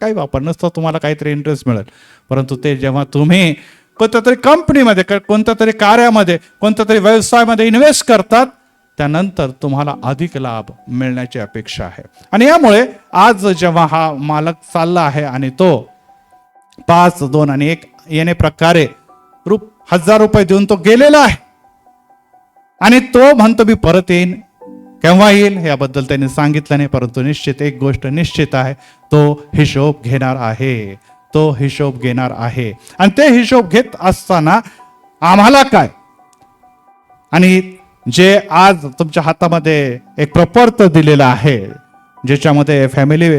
काही वापर नसतं, तुम्हाला काहीतरी इंटरेस्ट मिळेल. परंतु ते जेव्हा तुम्ही कोणत्या तरी कंपनीमध्ये, कोणत्या तरी कार्यामध्ये, कोणत्या तरी व्यवसायामध्ये इन्व्हेस्ट करतात, त्यानंतर तुम्हाला अधिक लाभ मिळण्याची अपेक्षा आहे. आणि यामुळे आज जेव्हा हा मालक चालला आहे आणि तो 5, 2 आणि 1 येणे प्रकारे 1000 रुपये देऊन तो गेलेला आहे आणि तो म्हणतो मी परत येईन. केव्हा येईल याबद्दल त्यांनी सांगितलं नाही, परंतु निश्चित एक गोष्ट निश्चित आहे, तो हिशोब घेणार आहे. तो हिशोब घेणार आहे. आणि ते हिशोब घेत असताना आम्हाला काय, आणि जे आज तुमच्या हातामध्ये एक प्रपत्र दिलेलं आहे, ज्याच्यामध्ये फॅमिली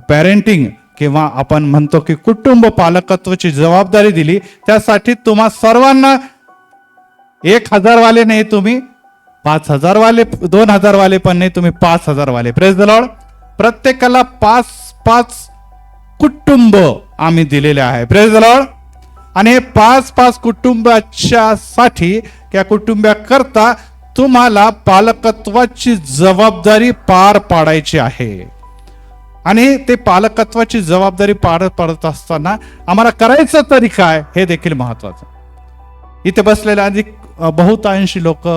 पॅरेंटिंग किंवा आपण म्हणतो की कुटुंब पालकत्वाची जबाबदारी दिली, त्यासाठी तुम्हा सर्वांना 1000 वाले नाही, तुम्ही 5000 वाले, 2000 वाले पण नाही, तुम्ही 5000 वाले. Praise the Lord. प्रत्येकाला 5-5 कुटुंब आम्ही दिलेले आहे. Praise the Lord. आणि हे 5-5 कुटुंबाच्या साठी, त्या कुटुंबाकरता तुम्हाला पालकत्वाची जबाबदारी पार पाडायची आहे. आणि ते पालकत्वाची जबाबदारी पार पाडत असताना आम्हाला करायचं तरी काय हे देखील महत्वाचं. इथे बसलेले अधिक बहुतांशी लोक,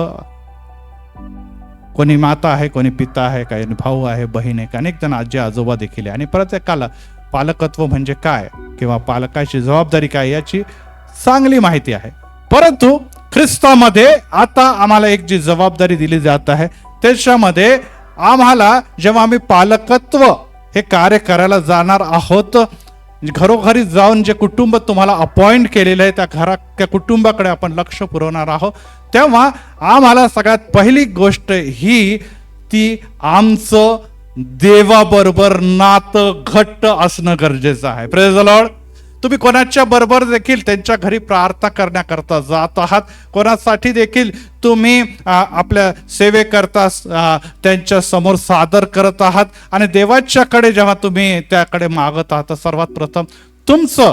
कोणी माता आहे, कोणी पिता आहे, काही भाऊ आहे, बहीण आहे, अनेक जण आजी आजोबा देखील आहे. आणि प्रत्येकाला पालकत्व म्हणजे काय किंवा पालकाची जबाबदारी काय याची चांगली माहिती आहे. परंतु ख्रिस्तामध्ये आता आम्हाला एक जी जबाबदारी दिली जात आहे, त्याच्यामध्ये आम्हाला जेव्हा आम्ही पालकत्व हे कार्य करायला जाणार आहोत, घरोघरी जाऊन जे कुटुंब तुम्हाला अपॉइंट केलेलं आहे त्या कुटुंबाकडे आपण लक्ष पुरवणार आहोत, तेव्हा आम्हाला सगळ्यात पहिली गोष्ट ही ती आमचं देवाबरोबर नातं घट्ट असणं गरजेचं आहे. Praise the Lord. तुम्ही कोणाच्या बरोबर देखील त्यांच्या घरी प्रार्थना करण्याकरता जात आहात, कोणासाठी देखील तुम्ही आपल्या सेवेकरता त्यांच्या समोर सादर करत आहात, आणि देवाच्याकडे जेव्हा तुम्ही त्याकडे मागत आहात, सर्वात प्रथम तुमचं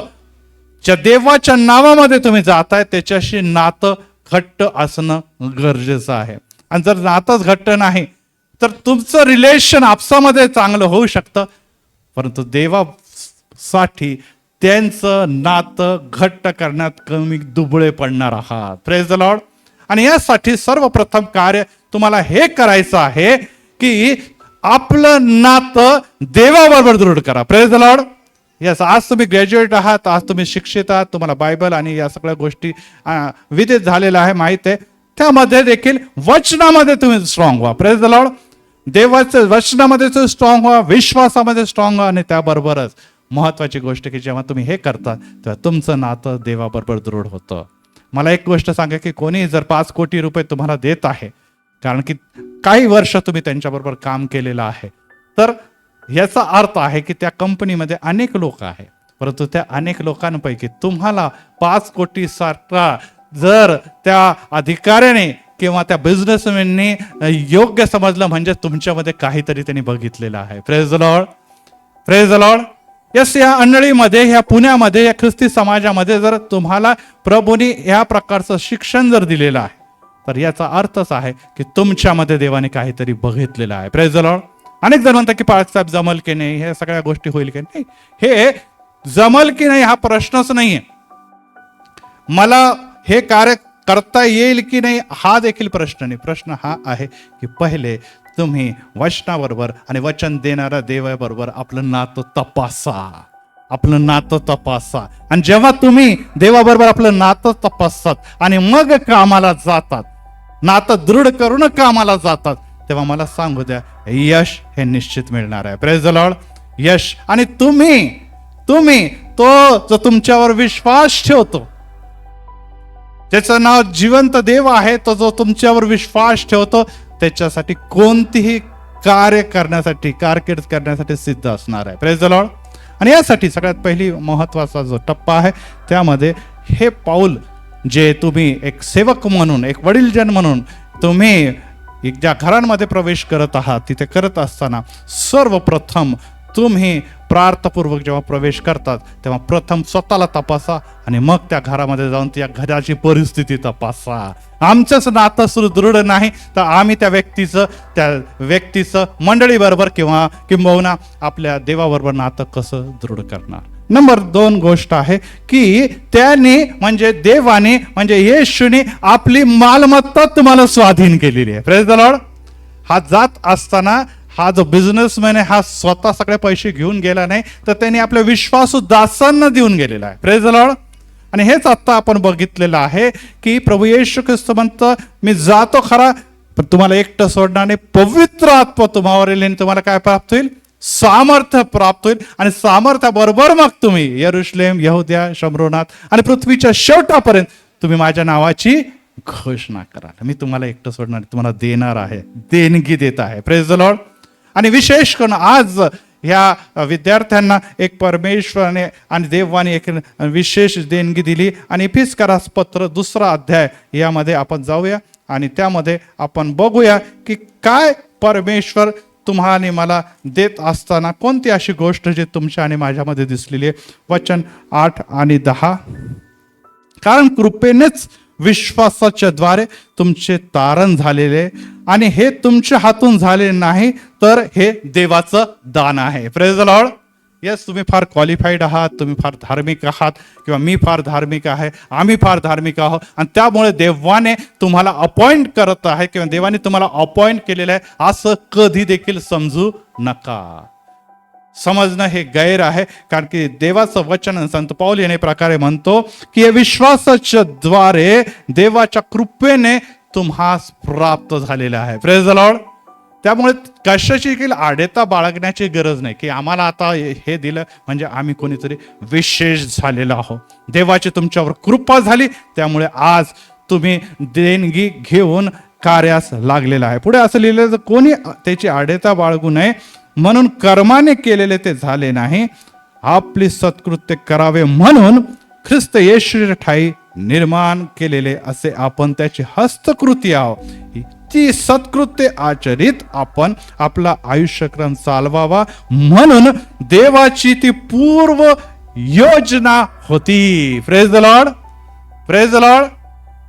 ज्या देवाच्या नावामध्ये तुम्ही जाताय त्याच्याशी नातं घट्ट असणं गरजेचं आहे. आणि जर नातंच घट्ट नाही तर तुमचं रिलेशन आपसामध्ये चांगलं होऊ शकतं, परंतु देवासाठी त्यांचं नातं घट्ट करण्यात कमी दुबळे पडणार आहात. Praise the Lord. आणि यासाठी सर्वप्रथम कार्य तुम्हाला हे करायचं आहे की आपलं नातं देवाबरोबर दृढ करा. Praise the Lord. यस, आज तुम्ही ग्रॅज्युएट आहात, आज तुम्ही शिक्षित आहात, तुम्हाला बायबल आणि या सगळ्या गोष्टी विदित झालेल्या आहे, माहित आहे. त्यामध्ये देखील वचनामध्ये तुम्ही स्ट्रॉंग व्हा. Praise the Lord. देवाच्या वचनामध्ये स्ट्रॉंग व्हा, विश्वासामध्ये स्ट्रॉंग व्हा. आणि त्याबरोबरच महत्वाची गोष्ट की जेव्हा तुम्ही हे करता तेव्हा तुमचं नातं देवाबरोबर दृढ होतं. मला एक गोष्ट सांगा की कोणी जर 5 कोटी रुपये तुम्हाला देत आहे, कारण की काही वर्ष तुम्ही त्यांच्याबरोबर काम केलेलं आहे, तर याचा अर्थ आहे की त्या कंपनीमध्ये अनेक लोक आहेत, परंतु त्या अनेक लोकांपैकी तुम्हाला 5 कोटी सारखा जर त्या अधिकाऱ्याने किंवा त्या बिझनेसमॅनने योग्य समजलं, म्हणजे तुमच्यामध्ये काहीतरी त्यांनी बघितलेलं आहे. Praise the Lord. Praise the Lord. Yes, या अंडळीमध्ये, ह्या पुण्यामध्ये, या ख्रिस्ती समाजामध्ये जर तुम्हाला प्रभूने या प्रकारचं शिक्षण जर दिलेलं आहे, तर याचा अर्थच आहे की तुमच्यामध्ये देवाने काहीतरी बघितलेलं आहे. Praise the Lord. अनेक जण म्हणतात की पाळक साहेब जमल की नाही, हे सगळ्या गोष्टी होईल की नाही. हे जमल की नाही हा प्रश्नच नाहीये. मला हे कार्य करता येईल की नाही हा देखील प्रश्न नाही. प्रश्न हा आहे की पहिले तुम्ही वचनाबरोबर आणि वचन देणाऱ्या देवाबरोबर आपलं नातं तपासा. आपलं नातं तपासा. आणि जेव्हा तुम्ही देवाबरोबर आपलं नातं तपासतात आणि मग कामाला जातात, नातं दृढ करून कामाला जातात, तेव्हा मला सांगू द्या, यश हे निश्चित मिळणार आहे. Praise the Lord. यश. आणि तुम्ही तो जो तुमच्यावर विश्वास ठेवतो, ज्याचं नाव जिवंत देव आहे, तो जो तुमच्यावर विश्वास ठेवतो, त्याच्यासाठी कोणतीही कार्य करण्यासाठी, कारकीर्द करण्यासाठी सिद्ध असणार आहे. Praise the Lord. आणि यासाठी सगळ्यात पहिली महत्वाचा जो टप्पा आहे, त्यामध्ये हे पाऊल जे तुम्ही एक सेवक म्हणून, एक वडीलजन म्हणून तुम्ही ज्या घरांमध्ये प्रवेश करत आहात, तिथे करत असताना सर्वप्रथम तुम्ही प्रार्थपूर्वक जेव्हा प्रवेश करतात तेव्हा प्रथम स्वतःला तपासा आणि मग त्या घरामध्ये जाऊन त्या घराची परिस्थिती तपासा. आमचंच नातं सुदृढ नाही तर आम्ही त्या व्यक्तीचं मंडळीबरोबर किंवा किंबहुना आपल्या देवाबरोबर नातं कसं दृढ करणार. नंबर 2 गोष्ट आहे की त्यांनी म्हणजे देवाने म्हणजे येशूने आपली मालमत्ता तुम्हाला स्वाधीन केलेली आहे. Praise the Lord. हा जात असताना हा जो बिझनेसमॅन आहे हा स्वतः सगळे पैसे घेऊन गेला नाही तर त्यांनी आपल्या विश्वासू दासांना देऊन गेलेला आहे. Praise the Lord. आणि हेच आता आपण बघितलेलं आहे की प्रभू येशू ख्रिस्त म्हणतं मी जातो खरा पण तुम्हाला एकटं सोडणार नाही, पवित्र आत्मा तुम्हावर येईल आणि तुम्हाला काय प्राप्त होईल, सामर्थ्य प्राप्त होईल. आणि सामर्थ्याबरोबर मग तुम्ही यरूशलेम, यहुद्या, शमरोनात आणि पृथ्वीच्या शेवटापर्यंत तुम्ही माझ्या नावाची घोषणा करा. मी तुम्हाला एकटं सोडणार, तुम्हाला देणार आहे, देणगी देत आहे. Praise the Lord. आणि विशेष करून आज ह्या विद्यार्थ्यांना एक परमेश्वराने आणि देवाने एक विशेष देणगी दिली. आणि इफिसकरास पत्र 2 अध्याय यामध्ये आपण जाऊया आणि त्यामध्ये आपण बघूया की काय परमेश्वर तुम्हाला मला देत असताना कोणती अशी गोष्ट जी तुमच्या आणि माझ्यामध्ये दिसलेली आहे. वचन 8 आणि 10. कारण कृपेनेच विश्वासाच्या द्वारे तुमचे तारण झालेले आणि हे तुमच्या हातून झाले नाही तर हे देवाचं दान आहे. Praise the Lord. येस, तुम्ही फार क्वालिफाईड आहात, तुम्ही फार धार्मिक आहात किंवा मी फार धार्मिक आहे, आम्ही फार धार्मिक आहोत आणि त्यामुळे देवाने तुम्हाला अपॉइंट करत आहे किंवा देवाने तुम्हाला अपॉइंट केलेलं आहे असं कधी देखील समजू नका. समजणं हे गैर आहे. कारण की देवाचं वचन संत पौल याने प्रकारे म्हणतो की हे विश्वासाच्या द्वारे देवाच्या कृपेने तुम्हास प्राप्त झालेलं आहे. Praise the Lord. त्यामुळे कशाची देखील आडेता बाळगण्याची गरज नाही की आम्हाला आता हे दिलं म्हणजे आम्ही कोणीतरी विशेष झालेलो आहोत. देवाची तुमच्यावर कृपा झाली त्यामुळे आज तुम्ही देणगी घेऊन कार्यास लागलेला आहे. पुढे असं लिहिलं तर कोणी त्याची आडेता बाळगू नये म्हणून कर्माने केलेले ते झाले नाही, आपली सत्कृत्य करावे म्हणून ख्रिस्त येशूच्या ठाई निर्माण केलेले असे आपण त्याची हस्तकृती आहोत. ती सत्कृत्य आचरित आपण आपला आयुष्यक्रम चालवावा म्हणून देवाची ती पूर्व योजना होती. Praise the Lord. Praise the Lord.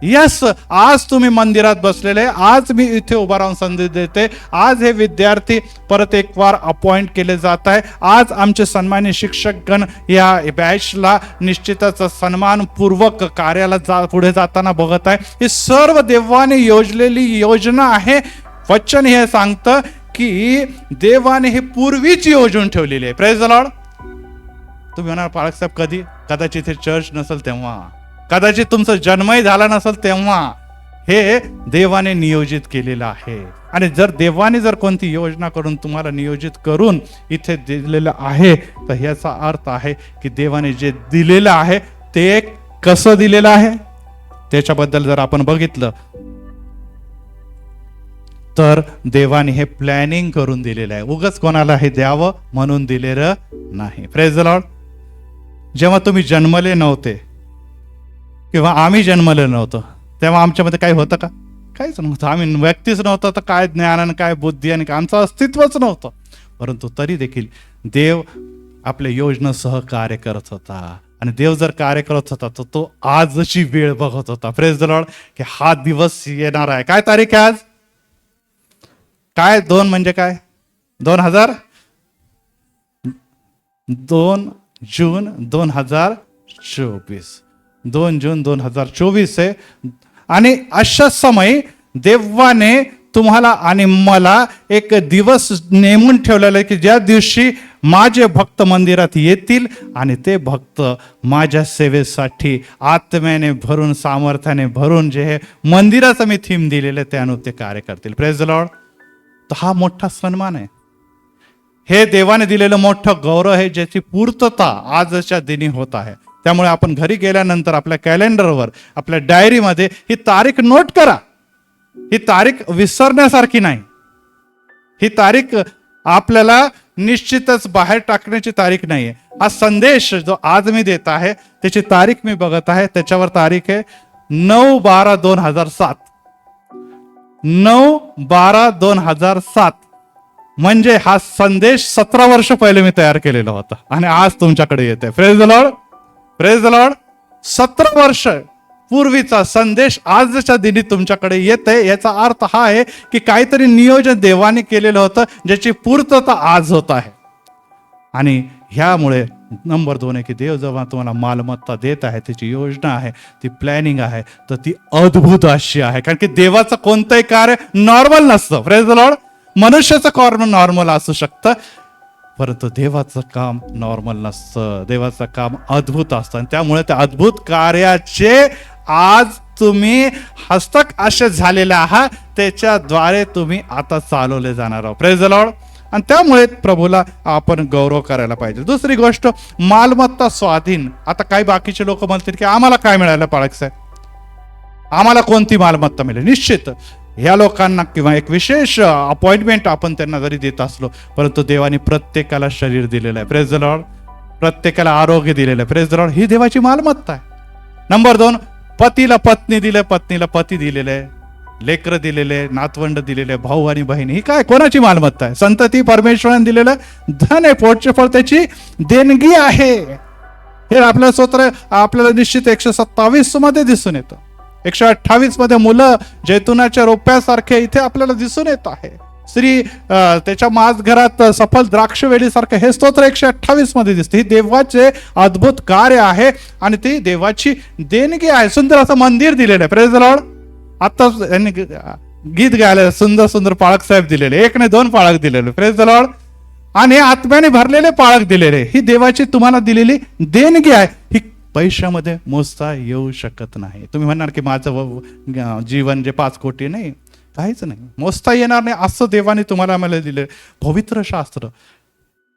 Yes, आज तुम्ही मंदिरात बसलेले, आज मी इथे उभा राहून संधी देते, आज हे विद्यार्थी परत एक वार अपॉइंट केले जात आहे, आज आमचे सन्मान्य शिक्षकगण या बॅचला निश्चितच सन्मानपूर्वक कार्याला पुढे जाताना बघत आहे. हे सर्व देवाने योजलेली योजना आहे. वचन हे सांगतं की देवाने हे पूर्वीच योजून ठेवलेली आहे. Praise the Lord. तुम्ही म्हणाल पाळक साहेब कधी, कदाचित हे चर्च नसेल तेव्हा, कदाचित तुमचा जन्मही झाला नसेल तेव्हा, हे देवाने नियोजित केलेलं आहे. आणि जर देवाने जर कोणती योजना करून तुम्हाला नियोजित करून इथे दिलेलं आहे तर ह्याचा अर्थ आहे की देवाने जे दिलेलं आहे ते कसं दिलेलं आहे त्याच्याबद्दल जर आपण बघितलं तर देवाने हे प्लॅनिंग करून दिलेलं आहे. उगाच कोणाला हे द्यावं म्हणून दिलेलं नाही. Praise the Lord. जेव्हा तुम्ही जन्मले नव्हते किंवा आम्ही जन्मलं नव्हतं तेव्हा आमच्यामध्ये काही होतं का? काहीच नव्हतं. आम्ही व्यक्तीच नव्हतं तर काय ज्ञान आणि काय बुद्धी आणि आमचं अस्तित्वच नव्हतं. परंतु तरी देखील देव आपल्या योजनेसह कार्य करत होता. आणि देव जर कार्य करत होता तर तो आजची वेळ बघत होता. Praise the Lord. की हा दिवस येणार आहे. काय तारीख आहे आज? काय 2 म्हणजे काय? 2 जून 2024. 2 जून 2024 आहे. आणि अशा समय देवाने तुम्हाला आणि मला एक दिवस नेमून ठेवलेला आहे की ज्या दिवशी माझे भक्त मंदिरात येतील आणि ते भक्त माझ्या सेवेसाठी आत्म्याने भरून, सामर्थ्याने भरून, जे हे मंदिराचं मी थीम दिलेलं आहे त्यानुसार ते कार्य करतील. Praise the Lord. तर हा मोठा सन्मान आहे. हे देवाने दिलेलं मोठं गौरव आहे ज्याची पूर्तता आजच्या दिनी होत आहे. त्यामुळे आपण घरी गेल्यानंतर आपल्या कॅलेंडरवर, आपल्या डायरीमध्ये ही तारीख नोट करा. ही तारीख विसरण्यासारखी नाही. ही तारीख आपल्याला निश्चितच बाहेर टाकण्याची तारीख नाहीये. हा संदेश जो आज मी देत आहे त्याची तारीख मी बघत आहे, त्याच्यावर तारीख आहे 9/12/2007. 9/12/2007. म्हणजे हा संदेश 17 वर्ष पहिले मी तयार केलेला होता आणि आज तुमच्याकडे येते. Praise the Lord, praise the Lord. 17 वर्ष पूर्वीचा संदेश आजच्या दिनी तुमच्याकडे येते. याचा अर्थ हा आहे की काहीतरी नियोजन देवाने केलेलं होतं ज्याची पूर्तता आज होत आहे. आणि ह्यामुळे नंबर 2 आहे की देव जेव्हा तुम्हाला मालमत्ता देत आहे, त्याची योजना आहे, ती प्लॅनिंग आहे, तर ती अद्भुत अशी आहे. कारण की देवाचं कोणतंही कार्य नॉर्मल नसतं. Praise the Lord. मनुष्याचं कार्य नॉर्मल असू शकतं, परंतु देवाचं काम नॉर्मल नसतं. देवाचं काम अद्भुत असतं आणि त्यामुळे त्या अद्भुत कार्याचे आज तुम्ही हस्तक असे झालेले आहात, त्याच्याद्वारे तुम्ही आता चालवले जाणार आहात. Praise the Lord. आणि त्यामुळे प्रभूला आपण गौरव करायला पाहिजे. दुसरी गोष्ट, मालमत्ता स्वाधीन. आता काही बाकीचे लोक म्हणतील की आम्हाला काय मिळालं पाळक साहेब, आम्हाला कोणती मालमत्ता मिळेल. निश्चित ह्या लोकांना किंवा एक विशेष अपॉइंटमेंट आपण त्यांना जरी देत असलो, परंतु देवाने प्रत्येकाला शरीर दिलेलं आहे. Praise the Lord. प्रत्येकाला आरोग्य दिलेलं आहे. Praise the Lord. ही देवाची मालमत्ता आहे. नंबर 2, पतीला पत्नी दिले, पत्नीला पती दिलेले, लेकर दिलेले, नातवंड दिलेले, भाऊ आणि बहिणी. ही काय कोणाची मालमत्ता आहे? संतती परमेश्वराने दिलेलं धन आहे, पोटचे फळ त्याची देणगी आहे. हे आपल्या स्तोत्र आपल्याला निश्चित 127 मध्ये दिसून येतं. 128 मध्ये मुलं जैतुनाच्या रोप्यासारखे इथे आपल्याला दिसून येत आहे. स्त्री त्याच्या माज घरात सफल द्राक्षवेलीसारखं हे स्तोत्र 128 मध्ये दिसते. ही देवाचे अद्भुत कार्य आहे आणि ती देवाची देणगी आहे. सुंदर असं मंदिर दिलेलं आहे. Praise the Lord. आता यांनी गीत गायला सुंदर सुंदर पाळक साहेब दिलेले, 1 नाही 2 पाळक दिलेले. Praise the Lord. आणि आत्म्याने भरलेले पाळक दिलेले. ही देवाची तुम्हाला दिलेली देणगी आहे. ही पैशामध्ये मोजता येऊ शकत नाही. तुम्ही म्हणणार की माझं जीवन जे 5 कोटी, नाही, काहीच नाही, मोजता येणार नाही असं देवाने तुम्हाला आम्हाला दिले. पवित्र शास्त्र,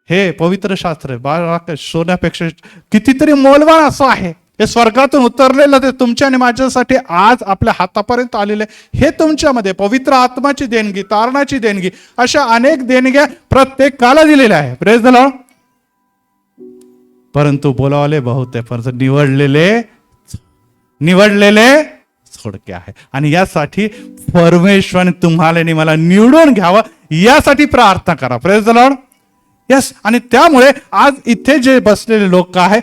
हे पवित्र शास्त्र सोन्यापेक्षा कितीतरी मौल्यवान असं आहे. हे स्वर्गातून उतरलेलं ते तुमच्या आणि माझ्यासाठी आज आपल्या हातापर्यंत आलेले. हे तुमच्यामध्ये पवित्र आत्माची देणगी, तारणाची देणगी, अशा अनेक देणग्या प्रत्येकाला दिलेल्या आहे. Praise the Lord. परंतु बोलावले बहुत आहे, परंतु निवडलेले थोडके आहे. आणि यासाठी परमेश्वराने तुम्हाला आणि मला निवडून घ्यावं, यासाठी प्रार्थना करा. Praise the Lord. यस. आणि त्यामुळे आज इथे जे बसलेले लोक आहे,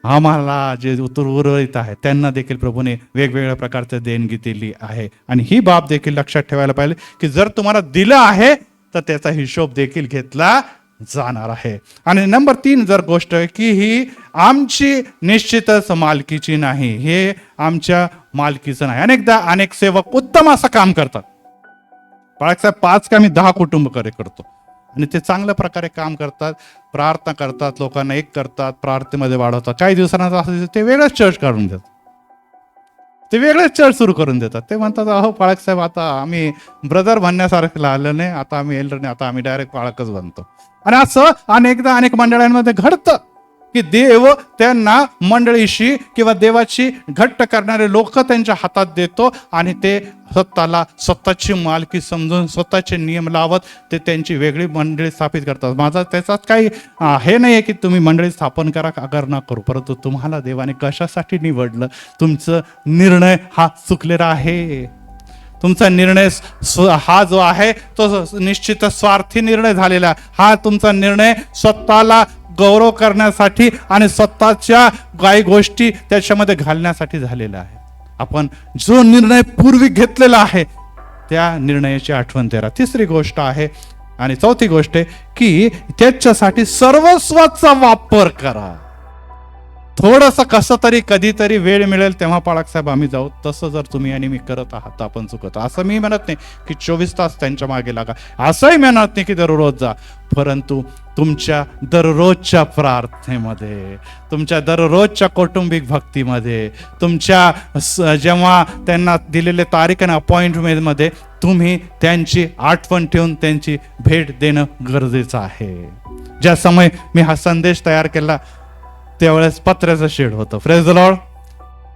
आम्हाला जे उर्वरित आहे, त्यांना देखील प्रभूने वेगवेगळ्या प्रकारच्या देणगी दिली आहे. आणि ही बाब देखील लक्षात ठेवायला पाहिजे की जर तुम्हाला दिलं आहे तर त्याचा हिशोब देखील घेतला जाणार आहे. आणि नंबर 3 जर गोष्ट आहे की ही आमची निश्चितच मालकीची नाही, हे आमच्या मालकीचं नाही. अनेकदा अनेक सेवक उत्तम असं काम करतात. बाळासाहेब 5 का मी 10 कुटुंब करतो आणि ते चांगल्या प्रकारे काम करतात, प्रार्थना करतात, लोकांना एक करतात, प्रार्थनेमध्ये वाढवतात. काही दिवसांना असं ते वेगळंच चर्च काढून देतात, ते वेगळेच चर्च सुरू करून देतात. ते म्हणतात अहो पाळक साहेब, आता आम्ही ब्रदर म्हणण्यासारखं आलं नाही, आता आम्ही एल्डर नाही, आता आम्ही डायरेक्ट पाळकच बनतो. आणि असं अनेकदा अनेक मंडळांमध्ये घडतं की देव त्यांना मंडळीशी किंवा देवाची घट्ट करणारे लोक त्यांच्या हातात देतो आणि ते स्वतःची मालकी समजून स्वतःचे नियम लावत ते त्यांची वेगळी मंडळी स्थापित करतात. माझा त्याच्यात काही हे नाही आहे की तुम्ही मंडळी स्थापन करा अगर ना करू, परंतु तुम्हाला देवाने कशासाठी निवडलं, तुमचं निर्णय हा चुकलेला आहे. तुमचा निर्णय हा जो आहे तो निश्चित स्वार्थी निर्णय झालेला. हा तुमचा निर्णय स्वतःला गौरव करण्यासाठी आणि स्वतःच्या काही गोष्टी त्याच्यामध्ये घालण्यासाठी झालेला आहे. आपण जो निर्णय पूर्वी घेतलेला आहे त्या निर्णयाची आठवण करा. तिसरी गोष्ट आहे आणि चौथी गोष्ट आहे की त्याच्यासाठी सर्वस्वाचा वापर करा. थोडंसं कसं तरी कधीतरी वेळ मिळेल तेव्हा पाळक साहेब आम्ही जाऊ, तसं जर तुम्ही आणि मी करत आहात तर आपण चुकत. असं मी म्हणत नाही की 24 तास त्यांच्या मागे लागा, असंही म्हणत नाही की दररोज जा, परंतु तुमच्या दररोजच्या प्रार्थनेमध्ये, तुमच्या दररोजच्या कौटुंबिक भक्तीमध्ये, तुमच्या जेव्हा त्यांना दिलेले तारीख आणि अपॉइंटमेंटमध्ये तुम्ही त्यांची आठवण ठेवून त्यांची भेट देणं गरजेचं आहे. ज्या समय मी हा संदेश तयार केला त्यावेळेस पत्र्याचं शेड होतं. Praise the Lord.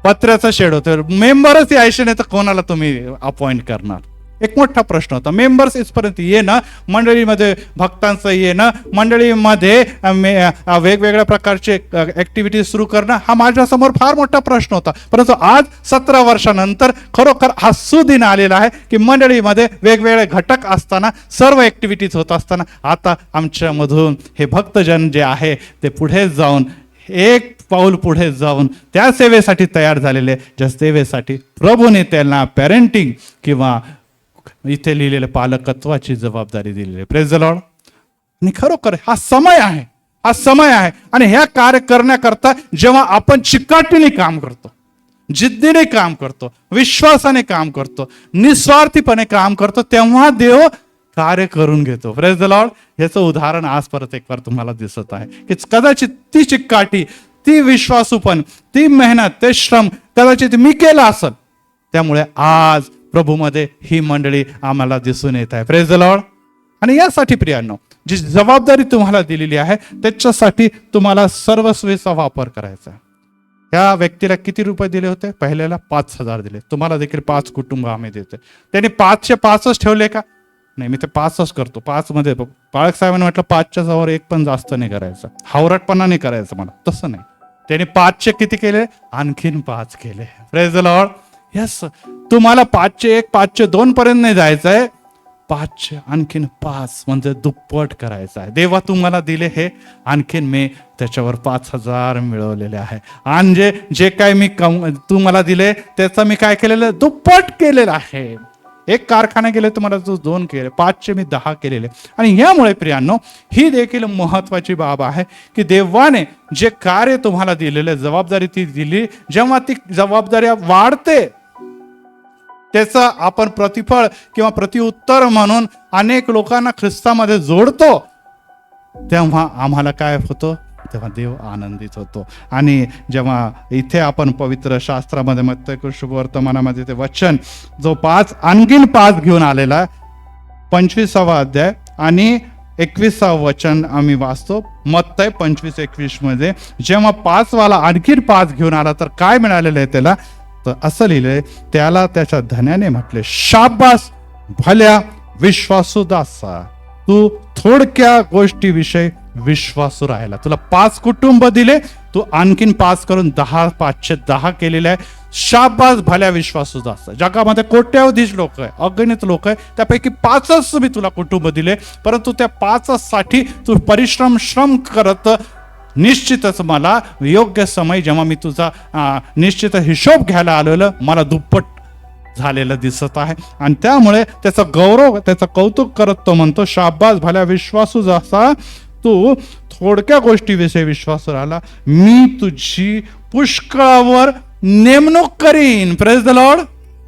पत्र्याचं शेड होतं. मेंबरच यायचे नाही तर कोणाला तुम्ही अपॉइंट करणार. एक मोठा प्रश्न होता. मेंबर्स इथपर्यंत येणं, मंडळीमध्ये भक्तांचं येणं, मंडळीमध्ये वेगवेगळ्या प्रकारचे ऍक्टिव्हिटी सुरू करणं, हा माझ्यासमोर फार मोठा प्रश्न होता. परंतु आज 17 वर्षानंतर खरोखर हा सुदिन आलेला आहे की मंडळीमध्ये वेगवेगळे घटक असताना, सर्व ऍक्टिव्हिटीज होत असताना, आता आमच्यामधून हे भक्तजन जे आहे ते पुढे जाऊन, एक पाऊल पुढे जाऊन त्या सेवेसाठी तयार झालेले, ज्या सेवेसाठी प्रभूने त्यांना पॅरेंटिंग किंवा इथे लिहिलेले पालकत्वाची जबाबदारी दिलेली आहे. Praise the Lord. आणि खरोखर हा समय आहे, हा समय आहे. आणि ह्या कार्य करण्याकरता जेव्हा आपण चिकाटीने काम करतो, जिद्दीने काम करतो, विश्वासाने काम करतो, निस्वार्थीपणे काम करतो, तेव्हा देव कार्य करून घेतो. Praise the Lord. याचं उदाहरण आज परत एक बार तुम्हाला दिसत आहे की कदाचित ती चिकाटी, ती विश्वासूपण, ती मेहनत, ते श्रम कदाचित मी केलं असेल, त्यामुळे आज प्रभूमध्ये ही मंडळी आम्हाला दिसून येत आहे. Praise the Lord. आणि यासाठी प्रियांनो, जी जबाबदारी तुम्हाला दिलेली आहे त्याच्यासाठी तुम्हाला सर्वस्वीचा वापर करायचा आहे. त्या व्यक्तीला किती रुपये दिले होते? पहिल्याला 5,000 दिले. तुम्हाला देखील 5 कुटुंब आम्ही देतोय. त्यांनी 5चे 5च ठेवले का? नाही, मी ते 5च करतो. 5 मध्ये पाळक साहेबांनी म्हटलं 5च्या जवळ एक पण जास्त नाही करायचं, हावरटपणा नाही करायचं मला. तसं नाही, त्यांनी 5चे किती केले? आणखीन 5 केले. Praise the Lord. यस, तुम्हाला 5चे 1, 5चे 2 पर्यंत नाही जायचंय, 5चे आणखीन 5 म्हणजे दुप्पट करायचं आहे. देवा तुम्हाला दिले हे, आणखीन मी त्याच्यावर 5,000 मिळवलेले आहे. आणि जे काय मी तू मला दिले त्याचा मी काय केलेलं? दुप्पट केलेलं आहे. एक कारखाना केले तुम्हाला 2 केले, 5चे मी 10 केलेले. आणि यामुळे प्रियांनो, ही देखील महत्वाची बाब आहे की देवाने जे कार्य तुम्हाला दिलेले, जबाबदारी ती दिली, जेव्हा ती जबाबदारी वाढते, त्याचं आपण प्रतिफळ किंवा प्रतिउत्तर म्हणून अनेक लोकांना ख्रिस्तामध्ये जोडतो, तेव्हा आम्हाला काय होतं? तेव्हा देव आनंदित होतो. आणि जेव्हा इथे आपण पवित्र शास्त्रामध्ये मत्तय शुभवर्तमानामध्ये ते वचन जो 5 आणखीन 5 घेऊन आलेला 25वा अध्याय आणि 21वा वचन आम्ही वाचतो. मत्तय 25-21 मध्ये जेव्हा 5 वाला आणखीन 5 घेऊन आला तर काय मिळालेलं आहे त्याला? तर असं लिहिलंय, त्याला त्याच्या धन्याने म्हटले, शाबास भल्या विश्वासू दासा, तू थोडक्या गोष्टीविषयी विश्वासू राहिला. तुला 5 कुटुंब दिले, तू आणखीन 5 करून 10, 5चे 10 केलेले आहे. शाबास भल्या विश्वासू दासा. जगामध्ये कोट्यावधीश लोक आहे, अगणित लोक आहे, त्यापैकी 5च मी तुला कुटुंब दिले, परंतु त्या 5साठी तू श्रम करत निश्चितच मला योग्य समय जेव्हा मी तुझा निश्चित हिशोब घ्यायला आलेलं, मला दुप्पट झालेलं दिसत आहे. आणि त्यामुळे त्याचा गौरव, त्याचं कौतुक करत तो म्हणतो, शाबास भल्या विश्वासू जसा तू थोडक्या गोष्टीविषयी विश्वास राहिला, मी तुझी पुष्कळावर नेमणूक करीन. Praise the Lord.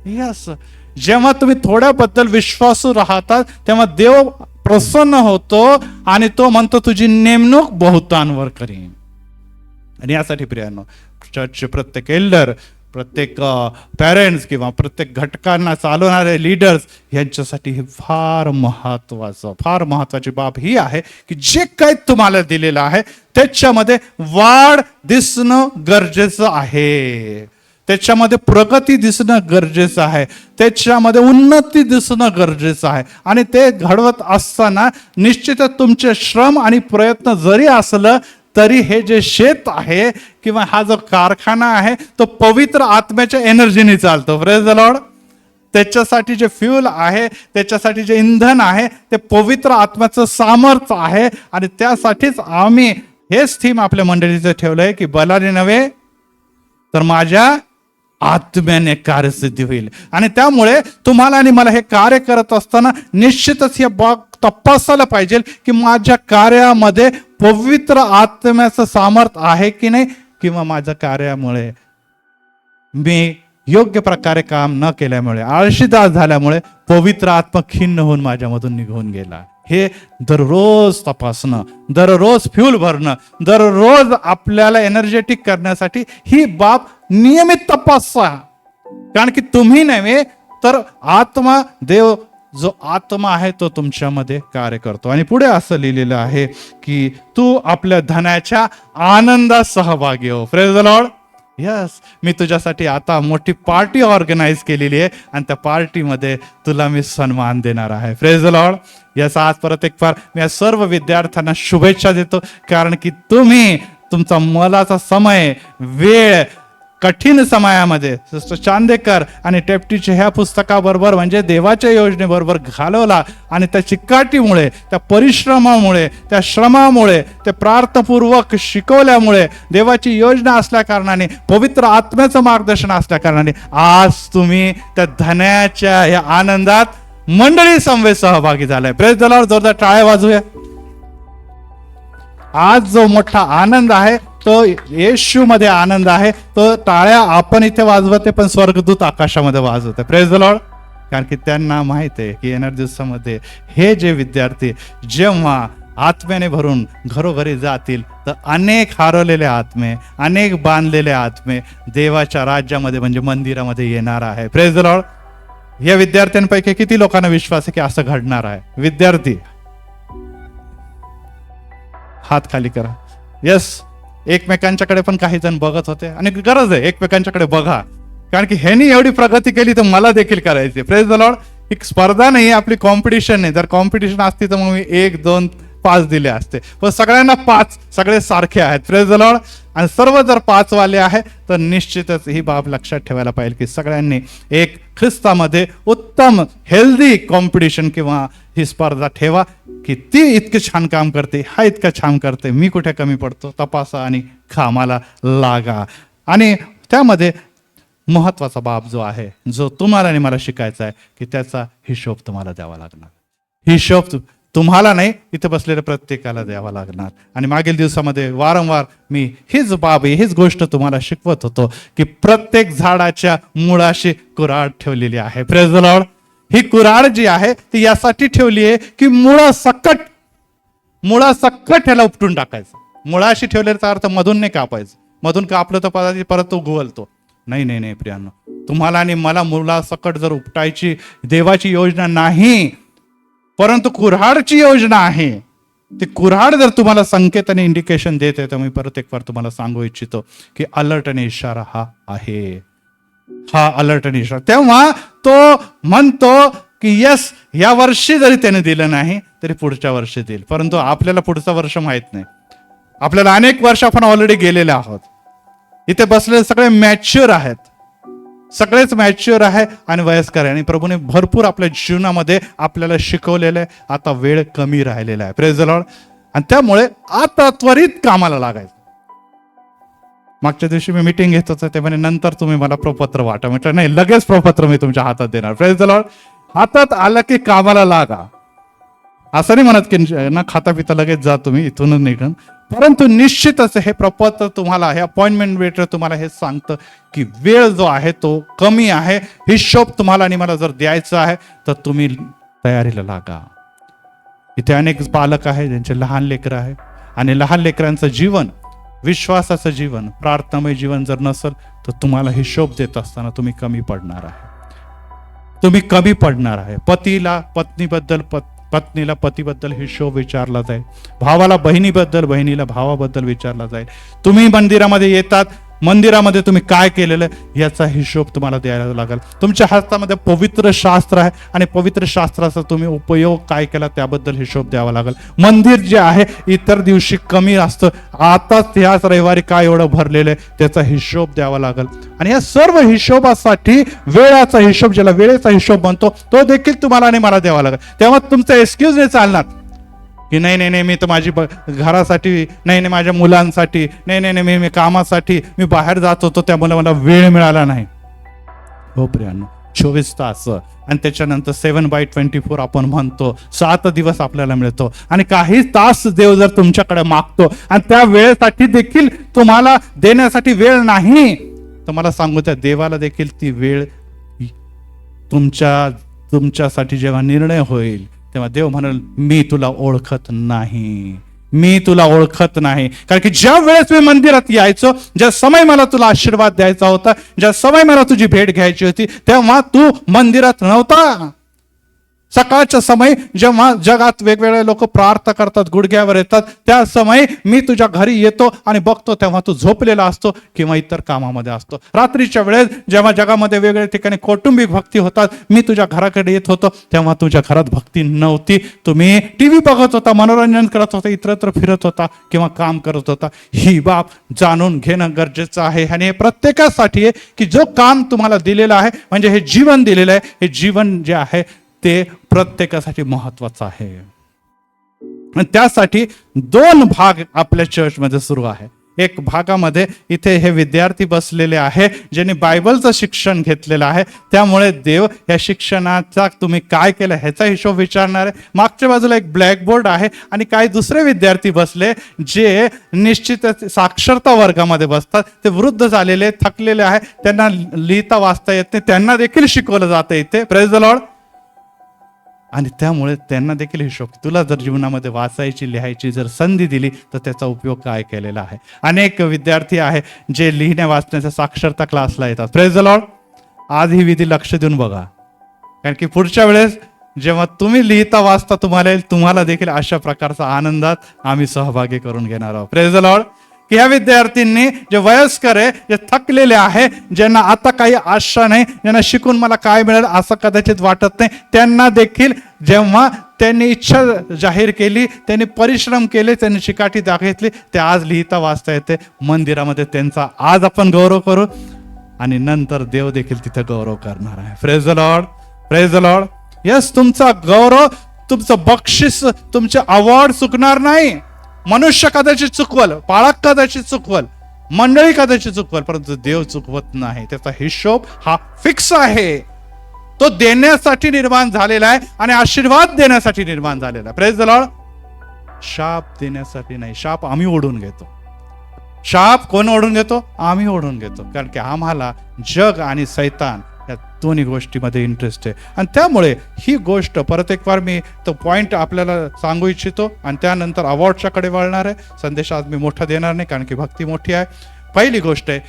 यस, जेव्हा तुम्ही थोड्याबद्दल विश्वासू राहतात तेव्हा देव प्रसन्न होतो आणि तो म्हणतो तुझी नेमणूक बहुतांवर करीन. आणि यासाठी प्रियांनो, चर्चचे प्रत्येक एल्डर, प्रत्येक पॅरेंट्स किंवा प्रत्येक घटकांना चालवणारे लीडर्स यांच्यासाठी हे फार महत्वाची बाब ही आहे की जे काही तुम्हाला दिलेलं आहे त्याच्यामध्ये वाढ दिसणं गरजेचं आहे, त्याच्यामध्ये प्रगती दिसणं गरजेचं आहे, त्याच्यामध्ये उन्नती दिसणं गरजेचं आहे. आणि ते घडवत असताना निश्चितच तुमचे श्रम आणि प्रयत्न जरी असलं तरी हे जे शेत आहे किंवा हा जो कारखाना आहे तो पवित्र आत्म्याच्या एनर्जीने चालतो. Praise the Lord. त्याच्यासाठी जे फ्यूल आहे, त्याच्यासाठी जे इंधन आहे ते पवित्र आत्म्याचं सामर्थ्य आहे. आणि त्यासाठीच आम्ही हेच थीम आपल्या मंडळीचं ठेवलंय की बलाने नव्हे तर माझ्या आत्म्याने कार्यसिद्धी होईल. आणि त्यामुळे तुम्हाला आणि मला हे कार्य करत असताना निश्चितच हे बाब तपासायला पाहिजे की माझ्या कार्यामध्ये पवित्र आत्म्याचं सामर्थ्य आहे की नाही, किंवा माझ्या कार्यामुळे मी योग्य प्रकारे काम न केल्यामुळे, आळशीदास झाल्यामुळे पवित्र आत्मा खिन्न होऊन माझ्यामधून निघून गेला. हे दररोज तपासणं, दररोज फ्यूल भरणं, दररोज आपल्याला एनर्जेटिक करण्यासाठी ही बाब नियमित तपासा. कारण की तुम्ही नव्हे तर आत्मा, देव जो आत्मा आहे तो तुमच्यामध्ये कार्य करतो. आणि पुढे असं लिहिलेलं आहे की तू आपल्या धनाच्या आनंदात सहभागी हो. Praise the Lord. यस, मी तुझ्यासाठी आता मोठी पार्टी ऑर्गनाईज केलेली आहे आणि त्या पार्टीमध्ये तुला मी सन्मान देणार आहे. Praise the Lord. यस, आज परत एक फार मी या सर्व विद्यार्थ्यांना शुभेच्छा देतो, कारण की तुम्ही तुमचा मोलाचा समय, वेळ कठीण समयामध्ये सिस्टर चांदेकर आणि टेप्टीच्या ह्या पुस्तकाबरोबर म्हणजे देवाच्या योजनेबरोबर घालवला आणि त्या चिकाटीमुळे, त्या परिश्रमामुळे, त्या श्रमामुळे, ते प्रार्थपूर्वक शिकवल्यामुळे, देवाची योजना असल्या कारणाने, पवित्र आत्म्याचं मार्गदर्शन असल्या कारणाने आज तुम्ही त्या धन्याच्या या आनंदात मंडळी समवेत सहभागी झालाय. Praise the Lord. जोरदार टाळ्या वाजूया. आज जो मोठा आनंद आहे तो येशू मध्ये आनंद आहे. तो टाळ्या आपण इथे वाजवते पण स्वर्गदूत आकाशामध्ये वाजवते. Praise the Lord. कारण की त्यांना माहित आहे की येणाऱ्या दिवसामध्ये हे जे विद्यार्थी जेव्हा आत्म्याने भरून घरोघरी जातील तर अनेक हरवलेले आत्मे, अनेक बांधलेले आत्मे देवाच्या राज्यामध्ये म्हणजे मंदिरामध्ये येणार आहे. Praise the Lord. या विद्यार्थ्यांपैकी किती लोकांना विश्वास आहे की असं घडणार आहे? विद्यार्थी हात खाली करा. यस, एकमेकांच्याकडे पण काही जण बघत होते आणि गरज आहे एकमेकांच्याकडे बघा, कारण की ह्यांनी एवढी प्रगती केली तर मला देखील करायची. Praise the Lord. एक स्पर्धा नाही, आपली कॉम्पिटिशन नाही. जर कॉम्पिटिशन असती तर मग मी 1, 2, 5 दिले असते, पण सगळ्यांना 5, सगळे सारखे आहेत. Praise the Lord. आणि सर्व जर 5 वाले आहे तर निश्चितच ही बाब लक्षात ठेवायला पाहिजे की सगळ्यांनी एक ख्रिस्तामध्ये उत्तम हेल्दी कॉम्पिटिशन किंवा ही स्पर्धा ठेवा की ती इतके छान काम करते, हा इतका छान करते, मी कुठे कमी पडतो, तपासा आणि कामाला लागा. आणि त्यामध्ये महत्वाचा बाब जो आहे, जो तुम्हाला आणि मला शिकायचा आहे की त्याचा हिशोब तुम्हाला द्यावा लागणार. हिशोब तुम्हाला नाही, इथे बसलेल्या प्रत्येकाला द्यावा लागणार. आणि मागील दिवसामध्ये वारंवार मी हीच बाब, हीच गोष्ट तुम्हाला शिकवत होतो की प्रत्येक झाडाच्या मुळाशी कुऱ्हाड ठेवलेली आहे. Praise the Lord. ही कुऱ्हाड जी आहे ती यासाठी ठेवली आहे की मुळासकट ह्याला उपटून टाकायचं. मुळाशी ठेवल्याचा अर्थ मधून नाही कापायचं. मधून कापलं तर परत तो गुवलतो. नाही प्रियांनो, तुम्हाला आणि मला मुळासकट जर उपटायची देवाची योजना नाही, परंतु कुऱ्हाडची योजना आहे. ती कुऱ्हाड जर तुम्हाला संकेत आणि इंडिकेशन देते तर मी परत एक बार तुम्हाला सांगू इच्छितो की अलर्ट आणि इशारा हा आहे. हा अलर्ट आणि इशारा. तेव्हा तो म्हणतो की यस, या वर्षी जरी त्याने दिलं नाही तरी पुढच्या वर्षी देईल. परंतु आपल्याला पुढचं वर्ष माहित नाही. आपल्याला अनेक वर्ष आपण ऑलरेडी गेलेले आहोत. इथे बसलेले सगळे मॅच्युअर आहेत, सगळेच मॅच्युअर आहे आणि वयस्कर आहे आणि प्रभूने भरपूर आपल्या जीवनामध्ये आपल्याला शिकवलेलं आहे. आता वेळ कमी राहिलेला आहे. Praise the Lord. आणि त्यामुळे आता त्वरित कामाला लागायचं. मागच्या दिवशी मी मीटिंग घेत होतो ते म्हणे नंतर तुम्ही मला प्रपत्र वाटा. म्हटलं नाही, लगेच प्रपत्र मी तुमच्या हातात देणार. Praise the Lord. हातात आलं की कामाला लागा. असं नाही म्हणत की ना खाता पिता लगेच जा तुम्ही इथूनच निघून, परंतु निश्चितच हे प्रपत्र तुम्हाला, हे अपॉइंटमेंट लेटर तुम्हाला हे सांगतं की वेळ जो आहे तो कमी आहे. हिशोब तुम्हाला आणि मला जर द्यायचा आहे तर तुम्ही तयारीला लागा. इथे अनेक पालक आहे ज्यांचे लहान लेकरं आहे आणि लहान लेकरांचं जीवन, विश्वासाचं जीवन, प्रार्थनामय जीवन जर नसेल तर तुम्हाला हिशोब देत असताना तुम्ही कमी पडणार आहे. तुम्ही कमी पडणार आहे. पतीला पत्नीबद्दल, पत्नीला पतीबद्दल हिशोब विचारला जाईल. भावाला बहिणीबद्दल, बहिणीला भावाबद्दल विचारला जाईल. तुम्ही मंदिरामध्ये येतात, मंदिरामध्ये तुम्ही काय केलेलं याचा हिशोब तुम्हाला द्यायला लागेल. तुमच्या हातामध्ये पवित्र शास्त्र आहे आणि पवित्र शास्त्राचा तुम्ही उपयोग काय केला त्याबद्दल हिशोब द्यावा लागेल. मंदिर जे आहे इतर दिवशी कमी असतं, आताच ह्याच रविवारी काय एवढं भरलेलं आहे त्याचा हिशोब द्यावा लागेल. आणि या सर्व हिशोबासाठी वेळाचा हिशोब, ज्याला वेळेचा हिशोब म्हणतो, तो देखील तुम्हाला आणि मला द्यावा लागेल. तेव्हा तुमचा एक्सक्यूज नाही चालणार की नाही मी तर माझी घरासाठी, नाही माझ्या मुलांसाठी, नाही मी कामासाठी मी बाहेर जात होतो त्यामुळे मला वेळ मिळाला नाही. हो प्रियांनो, 24 तास आणि त्याच्यानंतर 7/24 आपण म्हणतो, 7 दिवस आपल्याला मिळतो आणि काही तास देव जर तुमच्याकडे मागतो आणि त्या वेळेसाठी देखील तुम्हाला देण्यासाठी वेळ नाही तर मला सांगू, त्या देवाला देखील ती वेळ तुमच्यासाठी जेव्हा निर्णय होईल तेव्हा देव म्हणाल मी तुला ओळखत नाही, मी तुला ओळखत नाही. कारण की ज्या वेळेस मी मंदिरात यायचो, ज्या समय मला तुला आशीर्वाद द्यायचा होता, ज्या समय मला तुझी भेट घ्यायची होती, तेव्हा तू मंदिरात नव्हता. सकाळच्या समय जेव्हा जगात वेगवेगळे लोक प्रार्थना करतात, गुडघ्यावर येतात, त्या समय मी तुझ्या घरी येतो आणि बघतो तेव्हा तू झोपलेला असतो किंवा इतर कामामध्ये असतो. रात्रीच्या वेळेस जेव्हा जगामध्ये वेगवेगळ्या ठिकाणी कौटुंबिक भक्ती होतात, मी तुझ्या घराकडे येत होतो तेव्हा तुझ्या घरात भक्ती नव्हती. तुम्ही टीव्ही बघत होता, मनोरंजन करत होता, इतरत्र फिरत होता किंवा काम करत होता. ही बाब जाणून घेणं गरजेचं आहे. आणि हे प्रत्येकासाठी आहे की जो काम तुम्हाला दिलेलं आहे, म्हणजे हे जीवन दिलेलं आहे, हे जीवन जे आहे ते प्रत्येकासाठी महत्वाचं आहे. आणि त्यासाठी 2 भाग आपल्या चर्चमध्ये सुरू आहे. एक भागामध्ये इथे हे विद्यार्थी बसलेले आहे ज्यांनी बायबलचं शिक्षण घेतलेलं आहे, त्यामुळे देव या शिक्षणाचा तुम्ही काय केलं ह्याचा हिशोब विचारणार आहे. मागच्या बाजूला एक ब्लॅकबोर्ड आहे आणि काही दुसरे विद्यार्थी बसले जे निश्चितच साक्षरता वर्गामध्ये बसतात. ते वृद्ध झालेले, थकलेले आहे, त्यांना लिहिता वाचता येत नाही, त्यांना देखील शिकवलं जातं इथे. Praise the Lord. आणि त्यामुळे त्यांना देखील हिशोब, तुला जर जीवनामध्ये वाचायची लिहायची जर संधी दिली तर त्याचा उपयोग काय केलेला आहे. अनेक विद्यार्थी आहे जे लिहिण्या वाचण्याच्या साक्षरता क्लासला येतात. Praise the Lord. आज ही विधी लक्ष देऊन बघा, कारण की पुढच्या वेळेस जेव्हा तुम्ही लिहिता वाचता तुम्हाला येईल, तुम्हाला देखील अशा प्रकारचा आनंदात आम्ही सहभागी करून घेणार आहोत. Praise the Lord. की ह्या विद्यार्थ्यांनी जे वयस्कर आहे, जे थकलेले आहे, ज्यांना आता काही आशा नाही, ज्यांना शिकून मला काय मिळेल असं कदाचित वाटत नाही, त्यांना देखील जेव्हा त्यांनी इच्छा जाहीर केली, त्यांनी परिश्रम केले, त्यांनी चिकाटी दाखवली, ते आज लिहिता वाचता येते. मंदिरामध्ये त्यांचा आज आपण गौरव करू आणि नंतर देव देखील तिथे गौरव करणार आहे. Praise the Lord. Praise the Lord. Yes, तुमचा गौरव, तुमचं बक्षीस, तुमचे अवॉर्ड चुकणार नाही. मनुष्य कदाचित चुकवल, पाळक कदाचित चुकवल, मंडळी कदाचित चुकवल, परंतु देव चुकवत नाही. त्याचा हिशोब हा फिक्स आहे. तो देण्यासाठी निर्माण झालेला आहे आणि आशीर्वाद देण्यासाठी निर्माण झालेला आहे. Praise the Lord. शाप देण्यासाठी नाही. शाप आम्ही ओढून घेतो. शाप कोण ओढून घेतो? आम्ही ओढून घेतो, कारण की आम्हाला जग आणि सैतान या दोन्ही गोष्टीमध्ये इंटरेस्ट आहे. आणि त्यामुळे ही गोष्ट परत एक बार मी तो पॉइंट आपल्याला सांगू इच्छितो आणि त्यानंतर अवॉर्डच्या कडे वळणार आहे. संदेश आज मी मोठा देणार नाही, कारण की भक्ती मोठी आहे. पहिली गोष्ट आहे,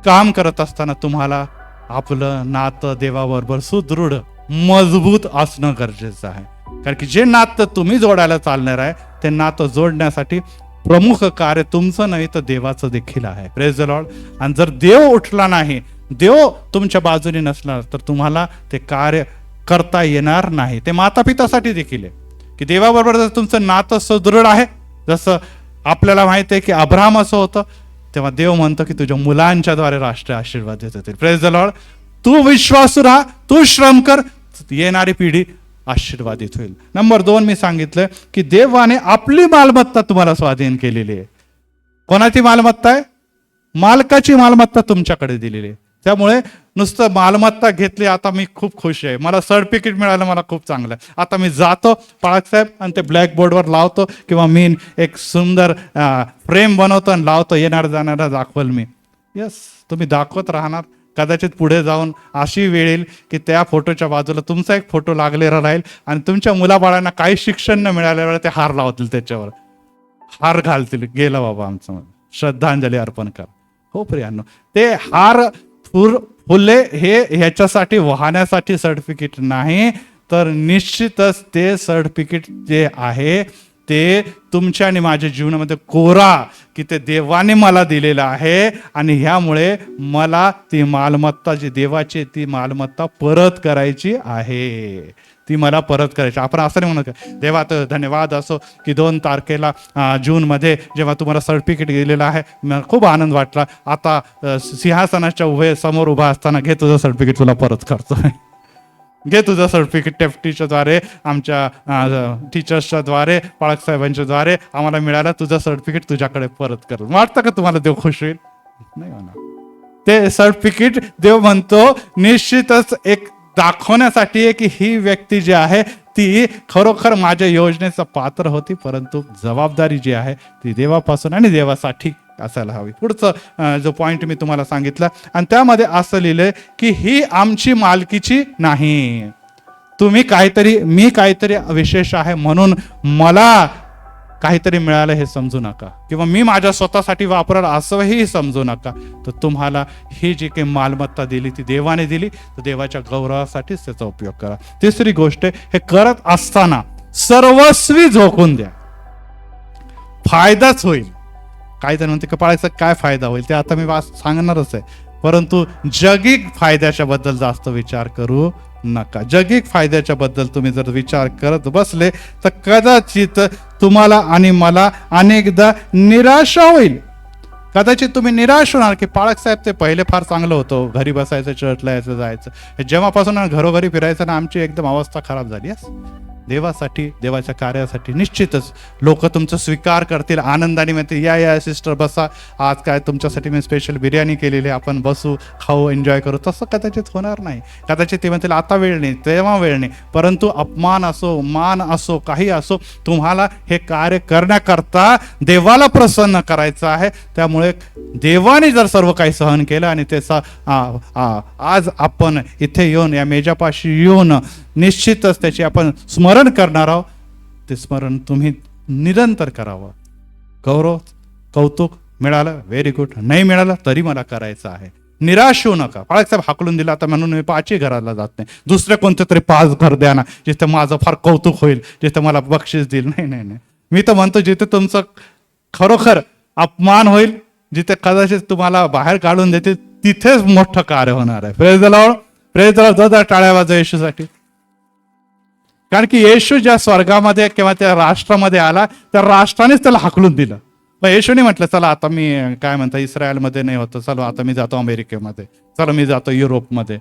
काम करत असताना तुम्हाला आपलं नातं देवाबरोबर सुदृढ मजबूत असणं गरजेचं आहे. कारण की जे नातं तुम्ही जोडायला चालणार आहे, ते नातं जोडण्यासाठी प्रमुख कार्य तुमचं नाही तर देवाचं देखील आहे. Praise the Lord. आणि जर देव उठला नाही, देव तुमच्या बाजूने नसणार, तर तुम्हाला ते कार्य करता येणार नाही. ते माता पितासाठी देखील आहे की देवाबरोबर जर तुमचं नातं सुदृढ आहे, जसं आपल्याला माहित आहे की अब्राहम असं होतं, तेव्हा देव म्हणतो की तुझ्या मुलांच्या द्वारे राष्ट्र आशीर्वाद देत होते. Praise the Lord. तू विश्वासू राहा, तू श्रम कर, येणारी पिढी आशीर्वादित होईल. नंबर 2 मी सांगितलं की देवाने आपली मालमत्ता तुम्हाला स्वाधीन केलेली आहे. कोणाची मालमत्ता आहे? मालकाची मालमत्ता तुमच्याकडे दिलेली आहे. त्यामुळे नुसतं मालमत्ता घेतली, आता मी खूप खुश आहे, मला सर्टिफिकेट मिळालं, मला खूप चांगलं आहे, आता मी जातो पाळक साहेब आणि ते ब्लॅकबोर्डवर लावतो किंवा मी एक सुंदर फ्रेम बनवतो आणि लावतो, येणार जाणारा दाखवल मी. यस, तुम्ही दाखवत राहणार. कदाचित पुढे जाऊन अशी वेळ येईल की त्या फोटोच्या बाजूला तुमचा एक फोटो लागलेला राहील आणि तुमच्या मुलाबाळांना काही शिक्षण न मिळाल्यावर ते हार लावतील, त्याच्यावर हार घालतील, गेलं बाबा आमचं, श्रद्धांजली अर्पण कर. हो प्रियांनो, ते हार फुले हे ह्याच्यासाठी वाहण्यासाठी सर्टिफिकेट नाही, तर निश्चितच ते सर्टिफिकेट जे आहे ते तुमच्या आणि माझ्या जीवनामध्ये कोरा की ते देवाने मला दिलेलं आहे आणि ह्यामुळे मला ती मालमत्ता जी देवाची ती मालमत्ता परत करायची आहे, ती मला परत करायची. आपण असं नाही म्हणत देवा तर धन्यवाद असो की 2 तारखेला जूनमध्ये जेव्हा तुम्हाला सर्टिफिकेट दिलेलं आहे, मला खूप आनंद वाटला, आता सिंहासनाच्या उभे समोर उभा असताना घे तुझं सर्टिफिकेट, तुला परत करतो, घे तुझं सर्टिफिकेट. टेफ्टीच्या द्वारे, आमच्या टीचर्सच्या द्वारे, पाळक साहेबांच्या द्वारे आम्हाला मिळालं, तुझं सर्टिफिकेट तुझ्याकडे परत कर. वाटतं का तुम्हाला देव खुश होईल? नाही होणार. ते सर्टिफिकेट देव म्हणतो निश्चितच एक दाखवण्यासाठी आहे की ही व्यक्ती जी आहे ती खरोखर माझ्या योजनेचा पात्र होती, परंतु जबाबदारी जी आहे ती देवापासून आणि देवासाठी असायला हवी. पुढचं जो पॉइंट मी तुम्हाला सांगितला आणि त्यामध्ये असं लिहिलंय की ही आमची मालकीची नाही. तुम्ही काहीतरी, मी काहीतरी विशेष आहे म्हणून मला काहीतरी मिळालं हे समजू नका, किंवा मी माझ्या स्वतःसाठी वापराल असंही समजू नका. तर तुम्हाला ही जी काही मालमत्ता दिली ती देवाने दिली, तर देवाच्या गौरवासाठीच त्याचा उपयोग करा. तिसरी गोष्ट, हे करत असताना सर्वस्वी झोकून द्या, फायदाच होईल. काही जण म्हणते कपाळाचा काय फायदा होईल, ते आता मी सांगणारच आहे. परंतु जगिक फायद्याच्या बद्दल जास्त विचार करू नका. जगिक फायद्याच्या बद्दल तुम्ही जर विचार करत बसले तर कदाचित तुम्हाला आणि मला अनेकदा निराशा होईल. कदाचित तुम्ही निराश होणार की पाळक साहेब ते पहिले फार चांगलं होतं, घरी बसायचं, चर्चला यायचं जायचं. जेव्हापासून घरोघरी फिरायचं ना, आमची एकदम अवस्था खराब झाली. देवासाठी, देवाच्या कार्यासाठी निश्चितच लोक तुमचं स्वीकार करतील, आनंदाने म्हणतील या या सिस्टर बसा, आज काय तुमच्यासाठी मी स्पेशल बिर्याणी केलेली, आपण बसू, खाऊ, एन्जॉय करू. तसं कदाचित होणार नाही. कदाचित ते म्हणतील आता वेळ नाही, तेव्हा वेळ नाही. परंतु अपमान असो, मान असो, काही असो, तुम्हाला हे कार्य करण्याकरता देवाला प्रसन्न करायचं आहे. त्यामुळे देवाने जर सर्व काही सहन केलं आणि त्याचा आज आपण इथे येऊन, या मेजापाशी येऊन निश्चितच त्याची आपण स्मरण करणार आहोत. ते स्मरण तुम्ही निरंतर करावं. गौरव, कौतुक मिळालं, व्हेरी गुड. नाही मिळालं तरी मला करायचं आहे. निराश होऊ नका. बाळासाहेब हाकलून दिला आता म्हणून मी 5ही घराला जात नाही, दुसरे कोणते तरी 5 घर द्या ना, जिथे माझं फार कौतुक होईल, जिथे मला बक्षीस देईल. नाही नाही नाही, मी तर म्हणतो जिथे तुमचं खरोखर अपमान होईल, जिथे कदाचित तुम्हाला बाहेर काढून देतील, तिथेच मोठं कार्य होणार आहे. Praise the Lord, praise the Lord. दादा टाळ्या वाजवा येशूसाठी. कारण की येशू ज्या स्वर्गामध्ये किंवा त्या राष्ट्रामध्ये आला, त्या राष्ट्रानेच त्याला हाकलून दिलं. पण येशूने म्हटलं चला आता मी काय म्हणता इस्रायलमध्ये नाही होतं, चलो आता मी जातो अमेरिकेमध्ये, चला मी जातो युरोपमध्ये.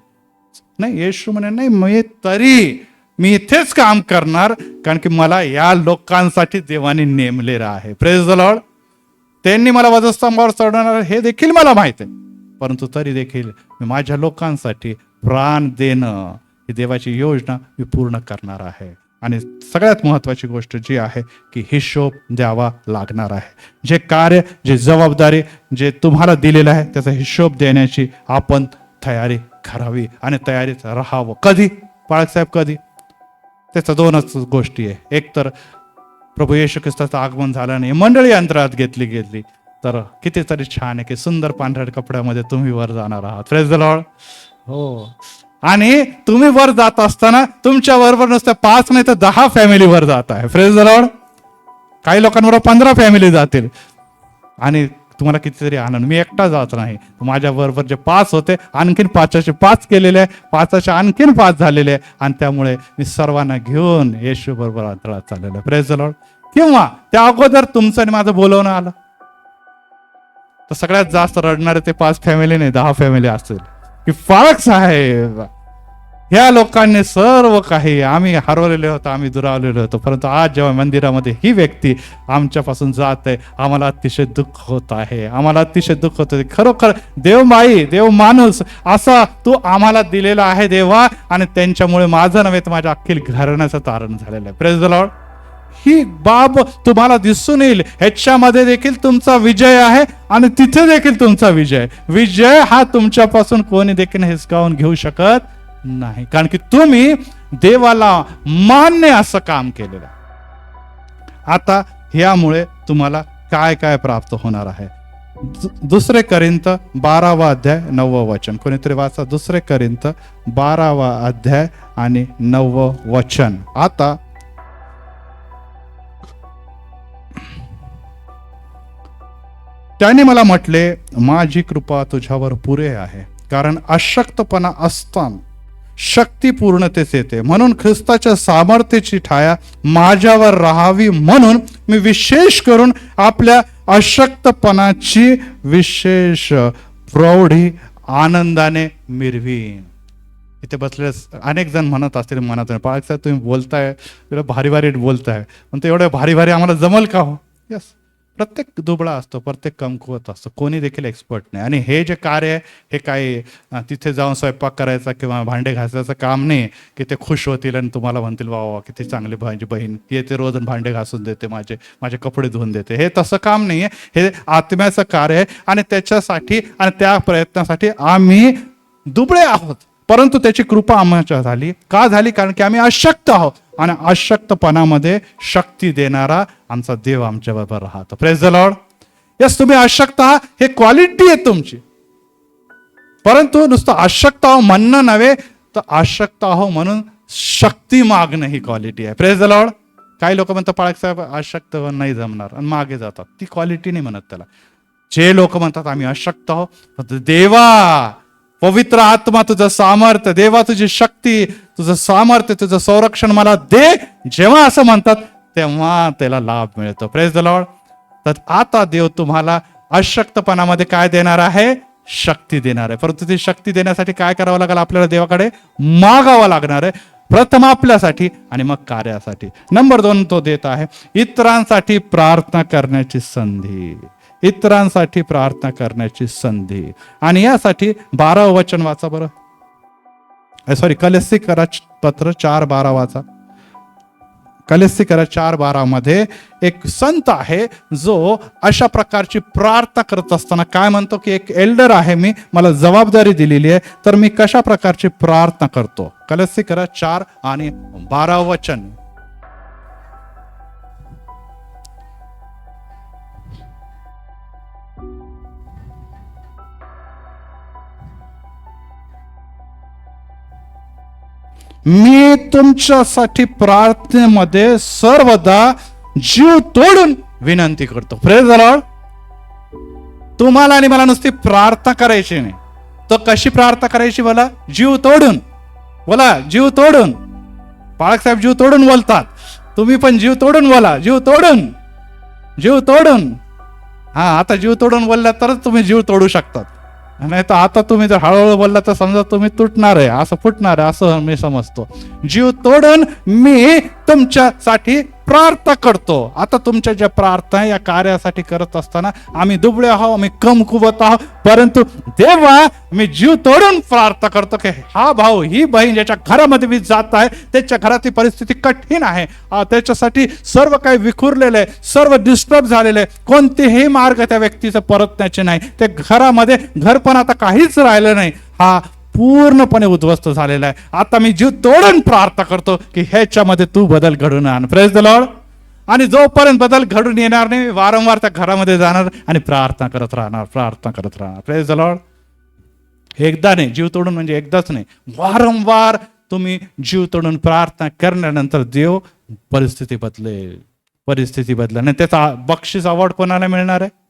नाही, येशू म्हणे नाही, मी इथेच काम करणार, कारण की मला या लोकांसाठी देवाने नेमलेलं आहे. Praise the Lord. त्यांनी मला वधस्तंभावर चढवणार हे देखील मला माहित आहे, परंतु तरी देखील मी माझ्या लोकांसाठी प्राण देणं ही देवाची योजना मी पूर्ण करणार आहे. आणि सगळ्यात महत्त्वाची गोष्ट जी आहे की हिशोब द्यावा लागणार आहे. जे कार्य, जे जबाबदारी, जे तुम्हाला दिलेलं आहे त्याचा हिशोब देण्याची आपण तयारी करावी आणि तयारीत राहावं. कधी बाळासाहेब, कधी? त्याच्या 2च गोष्टी आहे. एक तर प्रभू येशू ख्रिस्ताचं आगमन झालं नाही, मंडळी अंतराळात घेतली गेली, तर कितीतरी छान आहे की सुंदर पांढऱ्या कपड्यामध्ये तुम्ही वर जाणार आहात. Praise the Lord. हो, आणि तुम्ही वर जात असताना तुमच्या बरोबर नुसतं 5 नाही तर 10 फॅमिली वर जात आहे. Praise the Lord. काही लोकांबरोबर 15 फॅमिली जातील आणि तुम्हाला कितीतरी आनंद. मी एकटा जात नाही, माझ्या बरोबर जे 5 होते आणखीन 5चे 5 केलेले आहे, 5चे आणखीन 5 झालेले आहे, आणि त्यामुळे मी सर्वांना घेऊन येशू बरोबर अंतराळात चाललेलो आहे. Praise the Lord. किंवा त्या अगोदर तुमचं आणि माझं बोलवणं आलं तर सगळ्यात जास्त रडणारे ते 5 फॅमिली नाही, 10 फॅमिली असतील की फाळक साहेब, ह्या लोकांनी सर्व काही, आम्ही हरवलेले होतो, आम्ही दुरावलेलो होतो, परंतु आज जेव्हा मंदिरामध्ये ही व्यक्ती आमच्यापासून जात आहे, आम्हाला अतिशय दुःख होत आहे, आम्हाला अतिशय दुःख होत आहे. खरोखर देवमाई, देव माणूस असा तू आम्हाला दिलेला आहे देवा, आणि त्यांच्यामुळे माझं नव्हे तर माझ्या अख्खी घराण्याचं तारण झालेलं आहे. Praise the Lord. ही बाब तुम्हाला दिसून येईल. ह्याच्यामध्ये देखील तुमचा विजय आहे आणि तिथे देखील तुमचा विजय. विजय हा तुमच्यापासून कोणी देखील हिसकावून घेऊ शकत नाही, कारण की तुम्ही देवाला मान्य असं काम केलेलं. आता यामुळे तुम्हाला काय काय प्राप्त होणार आहे? 2 करिंथ 12वा अध्याय 9वं वचन. कोणीतरी वाचा 2 करिंथ 12वा अध्याय आणि 9वं वचन. आता त्याने मला म्हटले, माझी कृपा तुझ्यावर पुरे आहे, कारण अशक्तपणा असताना शक्ती पूर्णतेस येते. म्हणून ख्रिस्ताच्या सामर्थ्याची छाया माझ्यावर राहावी म्हणून मी विशेष करून आपल्या अशक्तपणाची विशेष प्रौढी आनंदाने मिरवीन. इथे बसलेले अनेक जण म्हणत असतील मनात, पाळक साहेब तुम्ही बोलताय, भारी भारी बोलताय, पण ते एवढं भारी भारी आम्हाला जमल का हो? यस, प्रत्येक दुबळा असतो, प्रत्येक कमकुवत असतो, कोणी देखील एक्सपर्ट नाही. आणि हे जे कार्य आहे हे काही तिथे जाऊन स्वयंपाक करायचा किंवा भांडे घासायचं काम नाही की ते खुश होतील आणि तुम्हाला म्हणतील वा वा किती चांगली माझी बहीण येते, रोज भांडे घासून देते, माझे कपडे धुवून देते. हे तसं काम नाही आहे, हे आत्म्याचं कार्य आहे. आणि त्याच्यासाठी आणि त्या प्रयत्नासाठी आम्ही दुबळे आहोत. परंतु त्याची कृपा आमच्या झाली. का झाली? कारण की आम्ही अशक्त आहोत आणि अशक्तपणामध्ये शक्ती देणारा आमचा देव आमच्या बरोबर राहतो. Praise the Lord. यस, तुम्ही अशक्त आहात, हे क्वालिटी आहे तुमची. परंतु नुसतं अशक्त आहो म्हणणं नव्हे, तर अशक्त आहो म्हणून शक्ती मागणं ही क्वालिटी आहे. Praise the Lord. काही लोक म्हणतात पाळक साहेब अशक्त नाही जमणार आणि मागे जातात. ती क्वालिटी नाही म्हणत त्याला. जे लोक म्हणतात आम्ही अशक्त आहोत, देवा पवित्र आत्मा तुझं सामर्थ्य, देवा तुझी शक्ती, तुझं सामर्थ्य, तुझं संरक्षण मला दे, जेव्हा असं म्हणतात तेव्हा त्याला लाभ मिळतो. Praise the Lord. तर आता देव तुम्हाला अशक्तपणामध्ये काय देणार आहे? शक्ती देणार आहे. परंतु ती शक्ती देण्यासाठी काय करावं लागेल? आपल्याला देवाकडे मागावं लागणार आहे. प्रथम आपल्यासाठी आणि मग कार्यासाठी. नंबर 2 तो देत आहे इतरांसाठी प्रार्थना करण्याची संधी. इतरांसाठी प्रार्थना करण्याची संधी. आणि यासाठी 12 वचन वाचा बरं. सॉरी, कलस्सीकरा पत्र 4:12 वाचा. कलस्सीकरा 4:12 मध्ये एक संत आहे जो अशा प्रकारची प्रार्थना करत असताना काय म्हणतो की एक एल्डर आहे मी, मला जबाबदारी दिलेली आहे, तर मी कशा प्रकारची प्रार्थना करतो. कलस्सीकरा 4:12 वचन. मी तुमच्यासाठी प्रार्थनेमध्ये सर्वदा जीव तोडून विनंती करतो. Praise the Lord. तुम्हाला आणि मला नुसती प्रार्थना करायची नाही, तर कशी प्रार्थना करायची? बोला, जीव तोडून. बोला, जीव तोडून. पाळक साहेब जीव तोडून बोलतात, तुम्ही पण जीव तोडून बोला. जीव तोडून, जीव तोडून. हा, आता जीव तोडून बोलला तरच तुम्ही जीव तोडू शकतात. नाही तर आता तुम्ही जर हळूहळू बोलला तर समजा तुम्ही तुटणार आहे, असं फुटणार आहे, असं मी समजतो. जीव तोडून मी तुमच्यासाठी प्रार्थना करतो. आता तुमच्या ज्या प्रार्थना या कार्यासाठी करत असताना आम्ही दुबळे आहोत, आम्ही कमकुवत आहोत, परंतु देवा मी जीव तोडून प्रार्थना करतो की हा भाऊ, ही बहीण ज्याच्या घरामध्ये मी जात आहे, त्याच्या घरातली परिस्थिती कठीण आहे, त्याच्यासाठी सर्व काही विखुरलेलं आहे, सर्व डिस्टर्ब झालेलं आहे, कोणतेही मार्ग त्या व्यक्तीचं परतण्याचे नाही, ते घरामध्ये घर पण आता काहीच राहिलं नाही, हा पूर्णपणे उद्ध्वस्त झालेला आहे. आता मी जीव तोडून प्रार्थना करतो की ह्याच्यामध्ये तू बदल घडून आण. Praise the Lord. आणि जोपर्यंत बदल घडून येणार नाही, वारंवार त्या घरामध्ये जाणार आणि प्रार्थना करत राहणार, प्रार्थना करत राहणार. Praise the Lord. एकदा नाही, जीव तोडून म्हणजे एकदाच नाही, वारंवार तुम्ही जीव तोडून प्रार्थना करण्यानंतर देव परिस्थिती बदलेल. परिस्थिती बदलेल. आणि त्याचा बक्षीस अवॉर्ड कोणाला मिळणार आहे?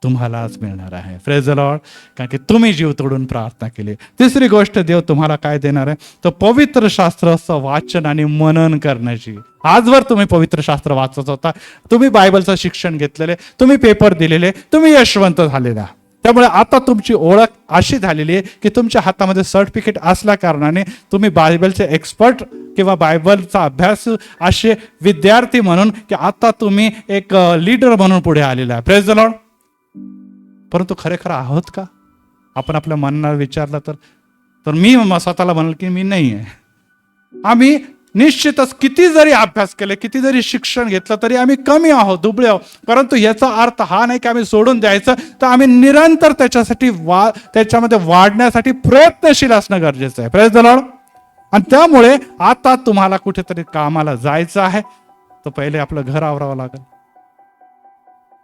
तुम्हालाच मिळणार आहे. Praise the Lord. कारण की तुम्ही जीव तोडून प्रार्थना केली. तिसरी गोष्ट देव तुम्हाला काय देणार आहे? तर पवित्र शास्त्राचं वाचन आणि मनन करण्याची. आजवर तुम्ही पवित्र शास्त्र वाचत होता, तुम्ही बायबलचं शिक्षण घेतलेले, तुम्ही पेपर दिलेले, तुम्ही यशवंत झालेला. त्यामुळे आता तुमची ओळख अशी झालेली आहे की तुमच्या हातामध्ये सर्टिफिकेट असल्या कारणाने तुम्ही बायबलचे एक्सपर्ट किंवा बायबलचा अभ्यास असे विद्यार्थी म्हणून की आता तुम्ही एक लीडर म्हणून पुढे आलेला आहे. Praise the Lord. परंतु खरेखर आहोत का? आपण आपल्या मनाला विचारलं तर मी स्वतःला म्हणाल की मी नाही आहे. आम्ही निश्चितच किती जरी अभ्यास केले, किती जरी शिक्षण घेतलं तरी आम्ही कमी आहोत, दुबळे आहोत. परंतु याचा अर्थ हा नाही की आम्ही सोडून द्यायचं, तर आम्ही निरंतर त्याच्यासाठी त्याच्यामध्ये वाढण्यासाठी प्रयत्नशील असणं गरजेचं आहे. Praise the Lord. आणि त्यामुळे आता तुम्हाला कुठेतरी कामाला जायचं आहे, तर पहिले आपलं घर आवरावं लागेल,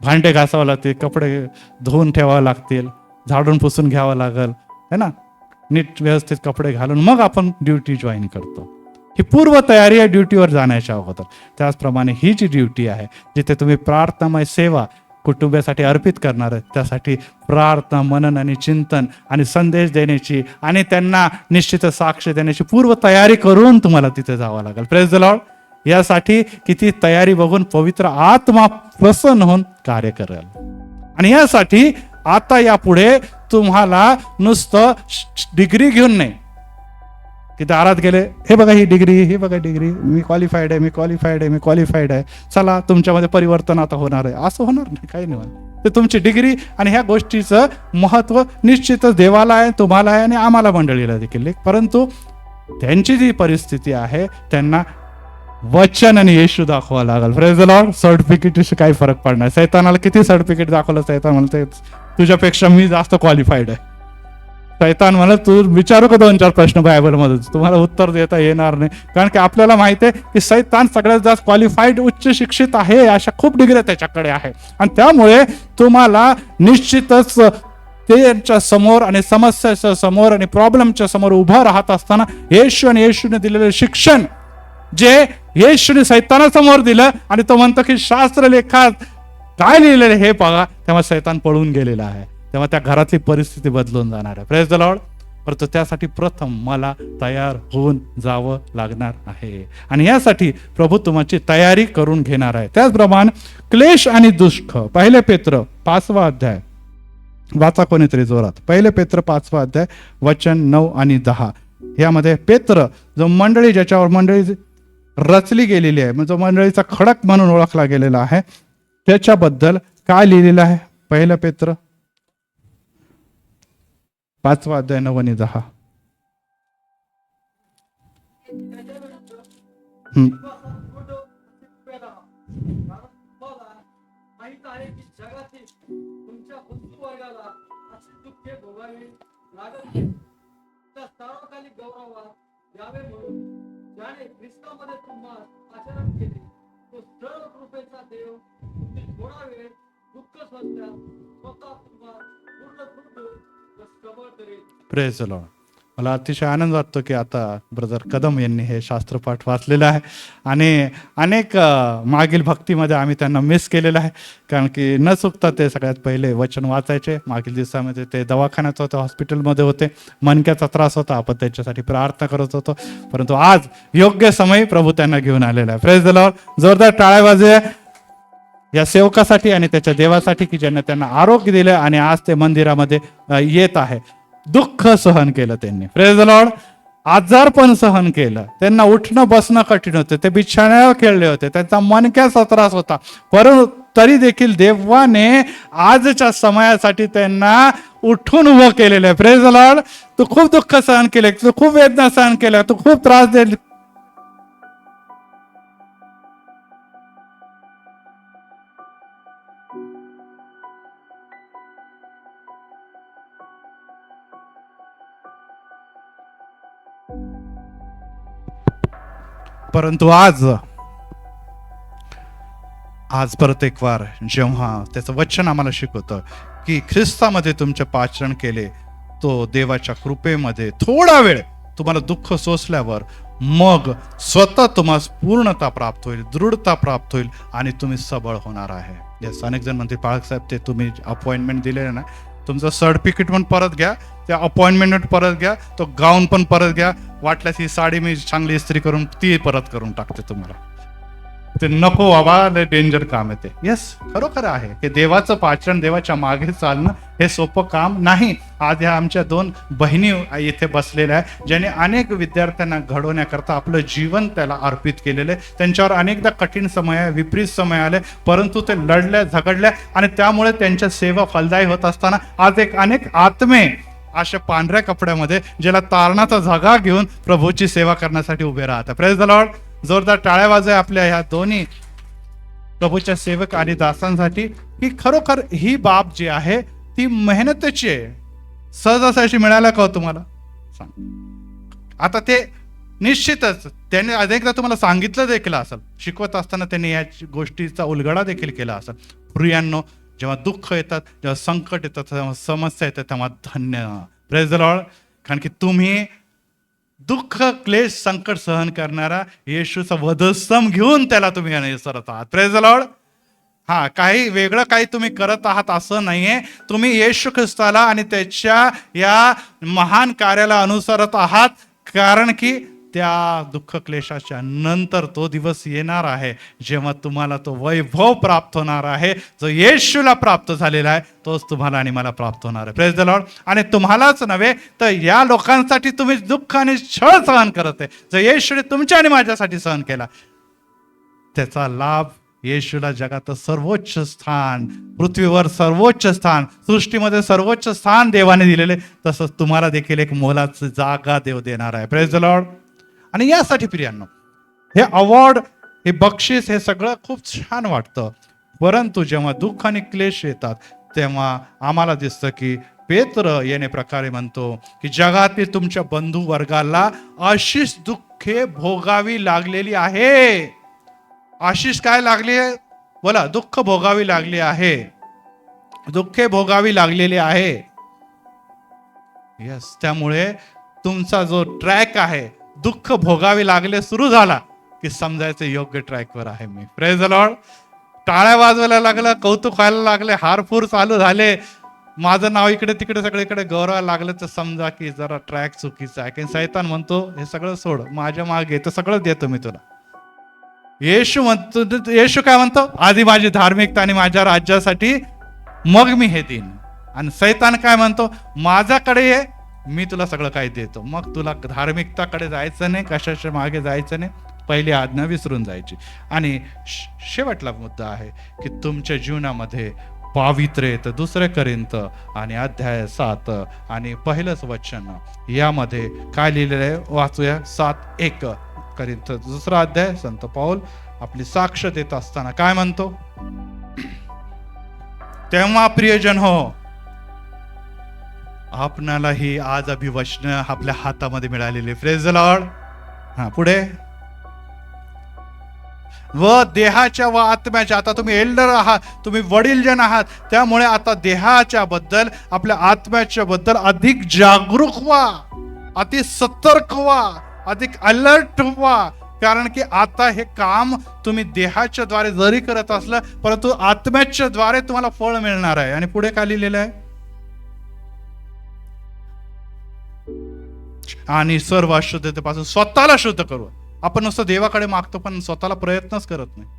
भांडे घासावं लागतील, कपडे धुवून ठेवावं लागतील, झाडून पुसून घ्यावं लागेल, है ना. नीट व्यवस्थित कपडे घालून मग आपण ड्युटी जॉईन करतो. ही पूर्व तयारी आहे ड्युटीवर जाण्याच्या अगोदर. त्याचप्रमाणे ही जी ड्युटी आहे, जिथे तुम्ही प्रार्थनामय सेवा कुटुंबासाठी अर्पित करणार आहे, त्यासाठी प्रार्थना, मनन आणि चिंतन आणि संदेश देण्याची आणि त्यांना निश्चित साक्ष देण्याची पूर्व तयारी करून तुम्हाला तिथे जावं लागेल. Praise the Lord. यासाठी किती तयारी बघून पवित्र आत्मा प्रसन्न होऊन कार्य करेल. आणि यासाठी आता यापुढे तुम्हाला नुसतं डिग्री घेऊन नाही की दारात गेले, हे बघा ही डिग्री, हे बघा डिग्री, मी क्वालिफाईड आहे, मी क्वालिफाईड आहे, मी क्वालिफाईड आहे, चला तुमच्यामध्ये परिवर्तन आता होणार आहे, असं होणार नाही. काही नाही. ते तुमची डिग्री आणि ह्या गोष्टीचं महत्त्व निश्चितच देवाला आहे, तुम्हाला आहे आणि आम्हाला मंडळीला देखील. परंतु त्यांची जी परिस्थिती आहे त्यांना वचन आणि येशू दाखवा लागेल. Praise the Lord. सर्टिफिकेटशी काही फरक पडणार. सैतानाला किती सर्टिफिकेट दाखवलं, सैतान म्हणते तुझ्यापेक्षा मी जास्त क्वालिफाईड आहे. शैतान म्हणत तू विचारू का 2-4 प्रश्न बायबलमध्ये, तुम्हाला उत्तर देता येणार नाही. कारण की आपल्याला माहिती आहे की शैतान सगळ्यात जास्त क्वालिफाईड उच्च शिक्षित आहे, अशा खूप डिग्री त्याच्याकडे आहे. आणि त्यामुळे तुम्हाला निश्चितच त्यांच्या समोर आणि समस्याच्या समोर आणि प्रॉब्लेमच्या समोर उभं राहत असताना येशू आणि येशूने दिलेले शिक्षण, जे येशूने सैतानासमोर दिलं आणि तो म्हणतो की शास्त्रलेखात काय लिहिलेलं हे बघा, तेव्हा सैतान पळून गेलेला आहे. तेव्हा त्या घरातली परिस्थिती बदलून जाणार आहे. Praise the Lord. परंतु त्यासाठी प्रथम मला तयार होऊन जावं लागणार आहे आणि यासाठी प्रभू तुमची तयारी करून घेणार आहे. त्याचप्रमाणे क्लेश आणि दुष्ट, 1 पेत्र 5वा अध्याय वाचा कोणीतरी जोरात. 1 पेत्र 5वा अध्याय वचन 9 आणि 10. यामध्ये पेत्र जो मंडळी, ज्याच्यावर मंडळी रचली गेलेली आहे, म्हणजे मंडळीचा खडक म्हणून ओळखला गेलेला आहे, त्याच्याबद्दल काय लिहिलेलं आहे? 1 पेत्र 5वा अध्याय 9 आणि 10. Praise the Lord. मला अतिशय आनंद वाटतो की आता ब्रदर कदम यांनी हे शास्त्रपाठ वाचलेलं आहे आणि अनेक मागील भक्तीमध्ये आम्ही त्यांना मिस केलेलं आहे. कारण की न चुकता ते सगळ्यात पहिले वचन वाचायचे. मागील दिवसामध्ये ते दवाखान्यात होते, हॉस्पिटलमध्ये होते, मणक्याचा त्रास होता, आपण त्याच्यासाठी प्रार्थना करत होतो. परंतु आज योग्य समय प्रभू त्यांना घेऊन आलेला आहे. Praise the Lord. जोरदार टाळ्या वाजूया या सेवकासाठी आणि त्याच्या देवासाठी की ज्यांना त्यांना आरोग्य दिलं आणि आज ते मंदिरामध्ये येत आहे. दुःख सहन केलं त्यांनी. Praise the Lord. आजारपण सहन केलं. त्यांना उठणं बसणं कठीण होतं, ते बिछाण्यावर खेळले होते, त्यांचा मनक्याचा त्रास होता, परंतु तरी देखील देवाने आजच्या समयासाठी त्यांना उठून उभं केलेलं आहे. Praise the Lord. तू खूप दुःख सहन केले, तू खूप वेदना सहन केल्या, तू खूप त्रास दिले, परंतु आज परत एक वार जेव्हा त्याचं वचन आम्हाला शिकवतं की ख्रिस्तामध्ये तुमचे पाचरण केले, तो देवाच्या कृपेमध्ये थोडा वेळ तुम्हाला दुःख सोसल्यावर मग स्वतः तुम्हाला पूर्णता प्राप्त होईल, दृढता प्राप्त होईल आणि तुम्ही सबळ होणार आहे. यस, अनेक जण म्हणते पाळक साहेब ते तुम्ही अपॉइंटमेंट दिलेलं ना, तुमचं सर्टिफिकेट पण परत घ्या, त्या अपॉइंटमेंट परत घ्या, तो गाऊन पण परत घ्या, वाटल्यास ही साडी मी चांगली इस्त्री करून ती परत करून टाकते तुम्हाला. ते नको बाबा, लय डेंजर काम आहे ते. येस, खरोखर आहे की देवाचं पाचरण, देवाच्या मागे चालणं हे सोपं काम नाही. आज ह्या आमच्या 2 बहिणी इथे बसलेल्या आहे, ज्याने अनेक विद्यार्थ्यांना घडवण्याकरता आपलं जीवन त्याला अर्पित केलेलं आहे. त्यांच्यावर अनेकदा कठीण समय, विपरीत समय आले, परंतु ते लढल्या, झगडल्या आणि त्यामुळे त्यांच्या सेवा फलदायी होत असताना आज अनेक आत्मे अशा पांढऱ्या कपड्यामध्ये ज्याला तारणाचा झगा घेऊन प्रभूची सेवा करण्यासाठी उभे राहतात. Praise the Lord. जोरदार टाळ्या वाजवा आपल्या ह्या दोन्ही प्रभूच्या सेवक आणि दासांसाठी की खरोखर ही बाब जी आहे ती मेहनतीची आहे. सहजासहजी मिळाला का तुम्हाला सांग. आता ते निश्चितच त्याने अनेकदा तुम्हाला सांगितलं देखील असेल, शिकवत असताना त्यांनी या गोष्टीचा उलगडा देखील केला असेल. प्रियांनो, जेव्हा दुःख येतात, जेव्हा संकट येतात, तेव्हा समस्या येतात, तेव्हा धन्य. Praise the Lord. कारण की तुम्ही दुःख, क्लेश, संकट सहन करणारा येशूचा वधस्तंभ घेऊन त्याला तुम्ही अनुसरत आहात. Praise the Lord. हा, काही वेगळं काही तुम्ही करत आहात असं नाहीये. तुम्ही येशू ख्रिस्ताला आणि त्याच्या या महान कार्याला अनुसरत आहात, कारण की त्या दुःख क्लेशाच्या नंतर तो दिवस येणार आहे जेव्हा तुम्हाला तो वैभव प्राप्त होणार आहे. जो येशूला प्राप्त झालेला आहे तोच तुम्हाला आणि मला प्राप्त होणार आहे. Praise the Lord. आणि तुम्हालाच नव्हे तर या लोकांसाठी तुम्ही दुःख आणि छळ सहन करत आहे, जो येशूने तुमच्या आणि माझ्यासाठी सहन केला, त्याचा लाभ येशूला जगात सर्वोच्च स्थान, पृथ्वीवर सर्वोच्च स्थान, सृष्टीमध्ये सर्वोच्च स्थान देवाने दिलेले, तसंच तुम्हाला देखील एक मोलाची जागा देव देणार आहे. Praise the Lord. आणि यासाठी प्रियांनो, हे अवॉर्ड, हे बक्षीस, हे सगळं खूप छान वाटतं, परंतु जेव्हा दुःख आणि क्लेश येतात तेव्हा आम्हाला दिसतं की पेत्र येणे प्रकारे म्हणतो की जगातील तुमच्या बंधू वर्गाला अशीच दुःखे भोगावी लागलेली आहे. आशिष काय लागली आहे? बोला, दुःख भोगावी लागली आहे. दुःखे भोगावी लागलेली आहे. यस, त्यामुळे तुमचा जो ट्रॅक आहे, दुःख भोगावी लागले सुरू झाला की समजायचं योग्य ट्रॅकवर आहे मी. Praise the Lord. टाळ्या वाजवायला लागलं, कौतुक व्हायला लागले, हारफूर चालू झाले, माझं नाव इकडे तिकडे सगळीकडे गौरवायला लागलं, तर समजा की जरा ट्रॅक चुकीचा आहे. की सैतान म्हणतो हे सगळं सोड, माझ्या मागे तर सगळं देतो मी तुला. येशू काय म्हणतो? आधी माझी धार्मिकता आणि माझ्या राज्यासाठी, मग मी हे देईन. आणि सैतान काय म्हणतो? माझ्याकडे ये, मी तुला सगळं काही देतो. मग तुला धार्मिकताकडे जायचं नाही, कशाच्या मागे जायचं नाही, पहिली आज्ञा विसरून जायची. आणि शेवटला मुद्दा आहे की तुमच्या जीवनामध्ये पावित्र्य, तर 2 कोरिंथ आणि अध्याय 7 आणि पहिलंच वचन यामध्ये काय लिहिलेलं आहे वाचूया. 7:1 कोरिंथ 2 अध्याय. संत पाऊल आपली साक्ष देत असताना काय म्हणतो? तेव्हा प्रियजन हो, आपणालाही आज अभिवचन आपल्या हातामध्ये मिळालेले. Praise the Lord. हा, पुढे. व देहाच्या व आत्म्याच्या, आता तुम्ही एल्डर आहात, तुम्ही वडीलजन आहात, त्यामुळे आता देहाच्या बद्दल, आपल्या आत्म्याच्या बद्दल अधिक जागरूक व्हा, अधिक सतर्क व्हा, अधिक अलर्ट व्हा. कारण की आता हे काम तुम्ही देहाच्या द्वारे जरी करत असलं, परंतु आत्म्याच्या द्वारे तुम्हाला फळ मिळणार आहे. आणि पुढे काय लिहिलेलं आहे? आणि सर्व अशुद्धतेपासून स्वतःला शुद्ध करू. आपण नुसतं देवाकडे मागतो पण स्वतःला प्रयत्नच करत नाही.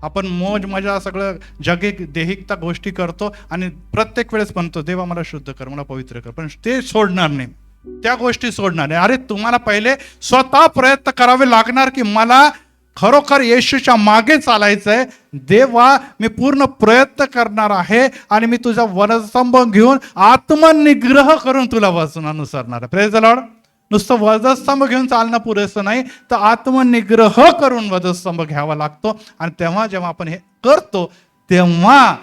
आपण मोज मजा सगळं जगिक देहिकता गोष्टी करतो आणि प्रत्येक वेळेस म्हणतो देवा मला शुद्ध कर, मला पवित्र कर, पण ते सोडणार नाही, त्या गोष्टी सोडणार नाही. अरे तुम्हाला पहिले स्वतः प्रयत्न करावे लागणार की मला खरोखर येशूच्या मागे चालायचंय. देवा मी पूर्ण प्रयत्न करणार आहे आणि मी तुझा वधस्तंभ घेऊन आत्मनिग्रह करून तुला वचन अनुसरणार आहे. Praise the Lord. नुसतं वधस्तंभ घेऊन चालणं पुरेसं नाही, तर आत्मनिग्रह करून वधस्तंभ घ्यावा लागतो. आणि तेव्हा जेव्हा आपण हे करतो तेव्हा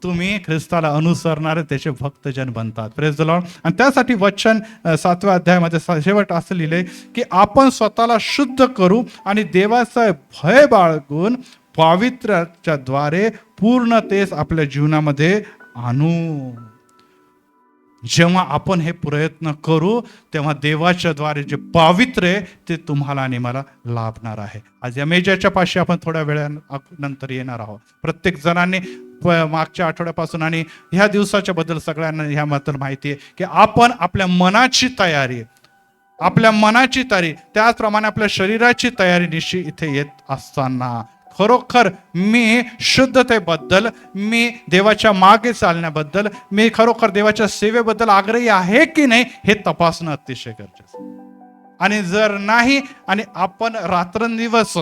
तुम्ही ख्रिस्ताला अनुसरणारे त्याचे भक्तजन बनतात. Praise the Lord. आणि त्यासाठी वचन 7व्या अध्यायामध्ये शेवट असं लिहिले की आपण स्वतःला शुद्ध करू आणि देवाचा भय बाळगून पावित्र्याच्या द्वारे पूर्णतेस आपल्या जीवनामध्ये आणू. जेव्हा आपण हे प्रयत्न करू तेव्हा देवाच्या द्वारे जे पावित्र्य ते तुम्हाला आणि मला लाभणार आहे. आज या मेजाच्या पाशी आपण थोड्या वेळानंतर येणार आहोत. प्रत्येक जणांनी मागच्या आठवड्यापासून आणि ह्या दिवसाच्या बद्दल सगळ्यांना ह्याबद्दल माहिती आहे की आपण आपल्या मनाची तयारी, त्याचप्रमाणे आपल्या शरीराची तयारी निश्चित इथे येत असताना खरोखर मी शुद्धतेबद्दल, मी देवाच्या मागे चालण्याबद्दल, मी खरोखर देवाच्या सेवेबद्दल आग्रही आहे की नाही हे तपासणं अतिशय गरजेचं. आणि जर नाही आणि आपण रात्रंदिवस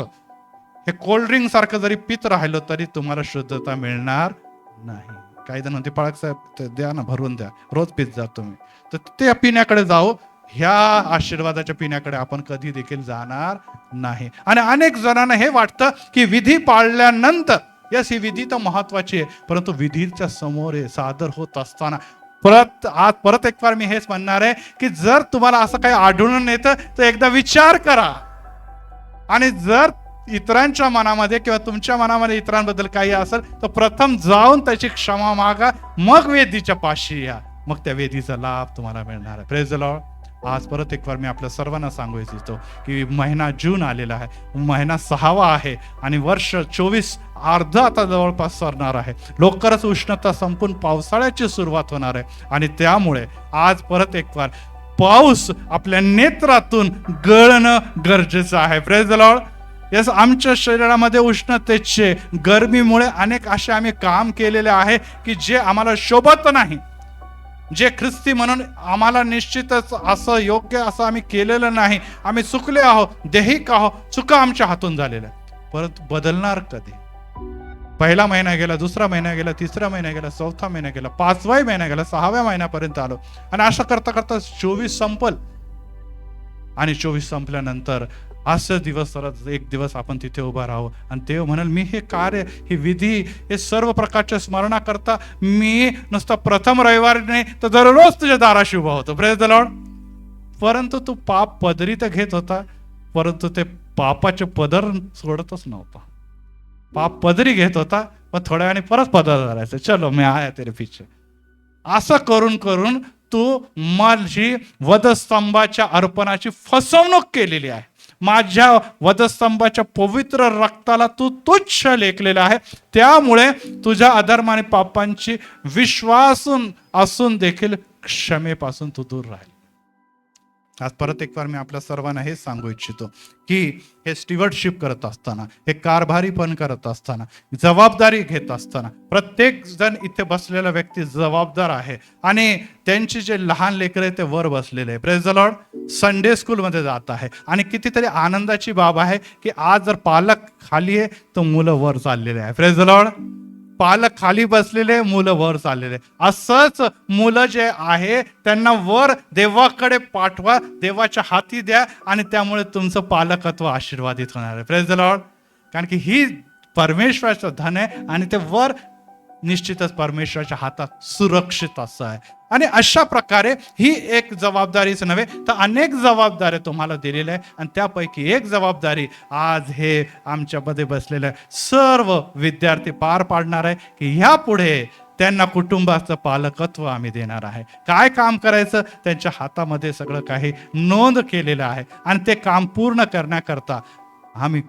हे कोल्ड्रिंक सारखं जरी पित राहिलो तरी तुम्हाला शुद्धता मिळणार नाही. काही जण म्हणते पाळक साहेब द्या ना, भरून द्या, रोज पित जा तुम्ही, तर ते पिण्याकडे जाऊ, ह्या आशीर्वादाच्या पिण्याकडे आपण कधी देखील जाणार नाही. आणि अनेक जणांना हे वाटतं की विधी पाळल्यानंतर, यस ही विधी तर महत्वाची आहे, परंतु विधीच्या समोर सादर होत असताना परत एक बार मी हेच म्हणणार आहे की जर तुम्हाला असं काही आढळून येतं तर एकदा विचार करा. आणि जर इतरांच्या मनामध्ये किंवा तुमच्या मनामध्ये इतरांबद्दल काही असेल तर प्रथम जाऊन त्याची क्षमा मागा, मग वेदीच्या पाशी या, मग त्या वेदीचा लाभ तुम्हाला मिळणार आहे. Praise the Lord. आज परत एक बार मी आपल्या सर्वांना सांगू इच्छितो की महिना जून आलेला आहे, महिना 6वा आहे आणि वर्ष 24 अर्ध आता जवळपास सरणार आहे. लवकरच उष्णता संपून पावसाळ्याची सुरुवात होणार आहे. आणि त्यामुळे आज परत एक बार पाऊस आपल्या नेत्रातून गळणं गरजेचं आहे. Praise the Lord. यस, आमच्या शरीरामध्ये उष्णतेचे, गरमीमुळे अनेक असे आम्ही काम केलेले आहे की जे आम्हाला शोभत नाही, जे ख्रिस्ती म्हणून आम्हाला निश्चितच असं योग्य असं आम्ही केलेलं नाही. आम्ही चुकले आहोत, देहिक आहोत, चुका आमच्या हातून झालेल्या. परत बदलणार कधी? पहिला महिना गेला, दुसरा महिना गेला, तिसरा महिना गेला, चौथा महिना गेला, 5वा महिना गेला, 6व्या महिन्यापर्यंत आलो आणि असं करता करता 24 संपल. आणि 24 संपल्यानंतर असं दिवस परत एक दिवस आपण तिथे उभा राहू आणि देव म्हणाल मी हे कार्य, ही विधी, हे सर्व प्रकारच्या स्मरणा करता मी नुसतं प्रथम रविवारी नाही तर दररोज तुझ्या दाराशी उभा होतो. Praise the Lord. परंतु तू पाप पदरी तर घेत होता, परंतु ते पापाचे पदर सोडतच नव्हता. पाप पदरी घेत होता, पण थोड्या वेळाने परत पदर धरायचं, चलो मी आया तेरे पीछे. असं करून करून तू माझी वधस्तंभाच्या अर्पणाची फसवणूक केलेली आहे. माझ्या वधस्तंभाच्या पवित्र रक्ताला तू तुच्छ लेखलेला आहे. त्यामुळे तुझ्या अधर्म आणि पापांची विश्वासून असून देखील क्षमेपासून तू दूर राहील. आज परत एक बार मी आपल्या सर्वांना हेच सांगू इच्छितो की हे स्टीवर्डशिप करत असताना, हे कारभारीपण करत असताना, जबाबदारी घेत असताना प्रत्येक जण इथे बसलेला व्यक्ती जबाबदार आहे. आणि त्यांची जे लहान लेकरं आहे ते वर बसलेले आहे. Praise the Lord. संडे स्कूलमध्ये जात आहे आणि कितीतरी आनंदाची बाब आहे की आज जर पालक खाली आहे तर मुलं वर चाललेले आहे. Praise the Lord. पालक खाली बसलेले, मुलं वर चाललेले. असंच मुलं जे आहे त्यांना वर देवाकडे पाठवा, देवाच्या हाती द्या आणि त्यामुळे तुमचं पालकत्व आशीर्वादित होणार आहे. Praise the Lord. कारण की ही परमेश्वराचं धन आहे आणि ते वर निश्चितच परमेश्वराच्या हातात सुरक्षित असं आहे. आणि अशा प्रकारे ही एक जबाबदारीच नव्हे तर अनेक जबाबदाऱ्या तुम्हाला दिलेल्या आहे आणि त्यापैकी एक जबाबदारी आज हे आमच्यामध्ये बसलेले सर्व विद्यार्थी पार पाडणार आहे की ह्यापुढे त्यांना कुटुंबाचं पालकत्व आम्ही देणार आहे. काय काम करायचं त्यांच्या हातामध्ये सगळं काही नोंद केलेलं आहे आणि ते काम पूर्ण करण्याकरता आम्ही